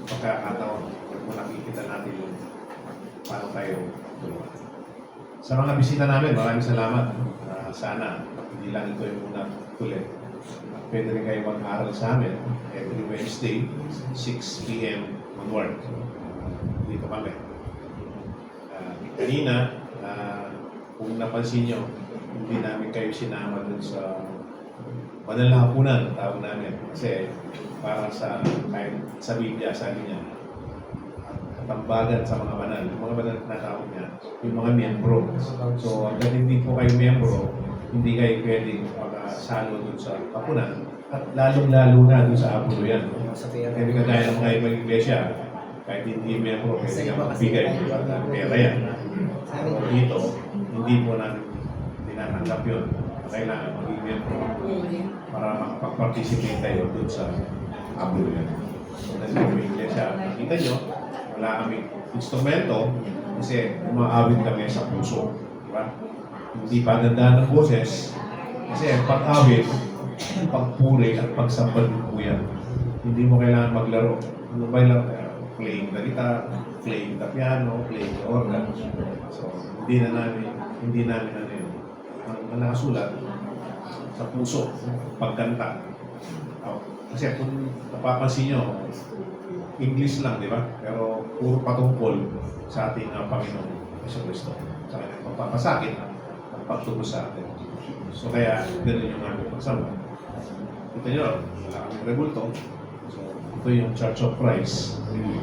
Pagkakataon, kung nakikita natin yung paano tayo tulungan. Sa mga bisita namin, maraming salamat. Sana, hindi lang ito yung muna tuloy. Pwede rin kayo mag-aaral sa amin every Wednesday, 6 p.m. onward. Dito kami. Kanina, kung napansin nyo, hindi namin kayo sinama dun sa banal na hapunan, tawag namin. Kasi para sa, kahit sa Biblia, sabi niya, katambagan sa mga banal. Yung mga banal na tawag niya, yung mga miyembro. So, hanggang hindi po kayo miyembro, hindi kayo pwedeng makasalo dun sa hapunan. At lalong-lalo na dun sa apulo yan. Kaya kagaya ng mga ibang iglesia, kahit hindi miyembro, pwede ka magbigay ng pera yan. Pero dito, hindi po namin tinatanggap yun. Kailangan maging miyembro para makapag-participate tayo dun sa apulo yan. So, nasa ibang iglesia, nakita nyo, wala kaming instrumento kasi umaawit kami sa puso. Diba? Hindi pa ganda ng boses kasi pag-awit, pagpuri at pagsambal po yan. Hindi mo kailangan maglaro. Ano ba lang? Playing the guitar, playing the piano, playing the organ. So, hindi namin ano yun. Ang nakasulat sa puso, pagkanta. Kasi kung napapansin nyo, English lang, di ba? Pero puro patungkol sa ating Panginoon Jesucristo. Sa kanyang pagpapasakit at pagtubos sa atin. So kaya, ganun yung aming pagsama. Ito nyo, wala kaming rebulto. So, ito yung Church of Christ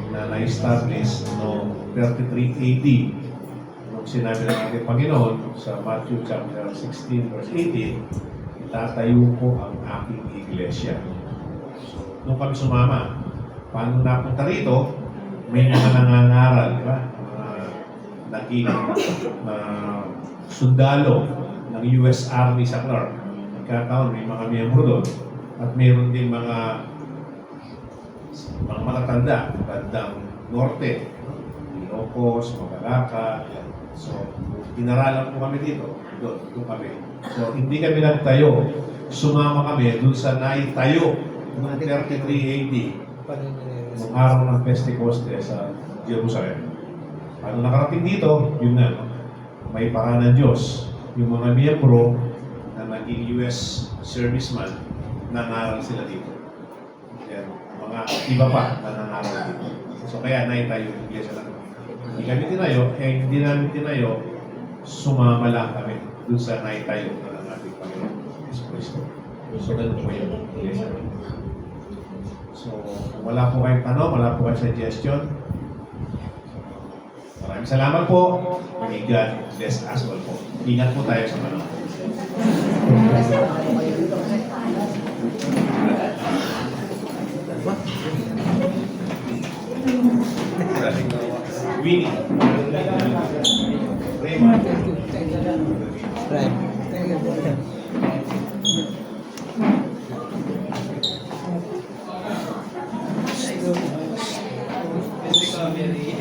na na-establish noong 33 AD. Nung sinabi ng ating Panginoon sa Matthew chapter 16 verse 18, itatayo ko ang aking iglesia. So, nung kami sumama, paano napunta rito, may mga nangangaral, di ba? Naging sundalo ng US Army sa Clark. Nagkataon, may mga miyembro doon. At mayroon din mga matatanda, bandang norte, Ilocos, Magalaka. So, inaralan po kami dito. Doon kami. So, hindi kami nagtayo. Sumama kami doon sa naitayo noong 33 AD. Noong araw ng Pentecoste sa Jerusalem. Ano nakarating dito, yun na, may paraan ng Diyos. Yung mga miyembro na naging US serviceman, nangaral sila dito. Kaya, mga iba pa na nangaral dito. So kaya naitayo yung iglesia lang. Hindi kami tinayo, hindi namin tinayo, sumama lang kami dun sa naitayo na ng ating Panginoon Jesucristo. So ganun po yung iglesia. So, kung wala po kayong tanong, wala po kayong suggestion, maraming salamat po. May God bless us all po. Ingat po tayo sa panahon. Winnie. Raymond. Right.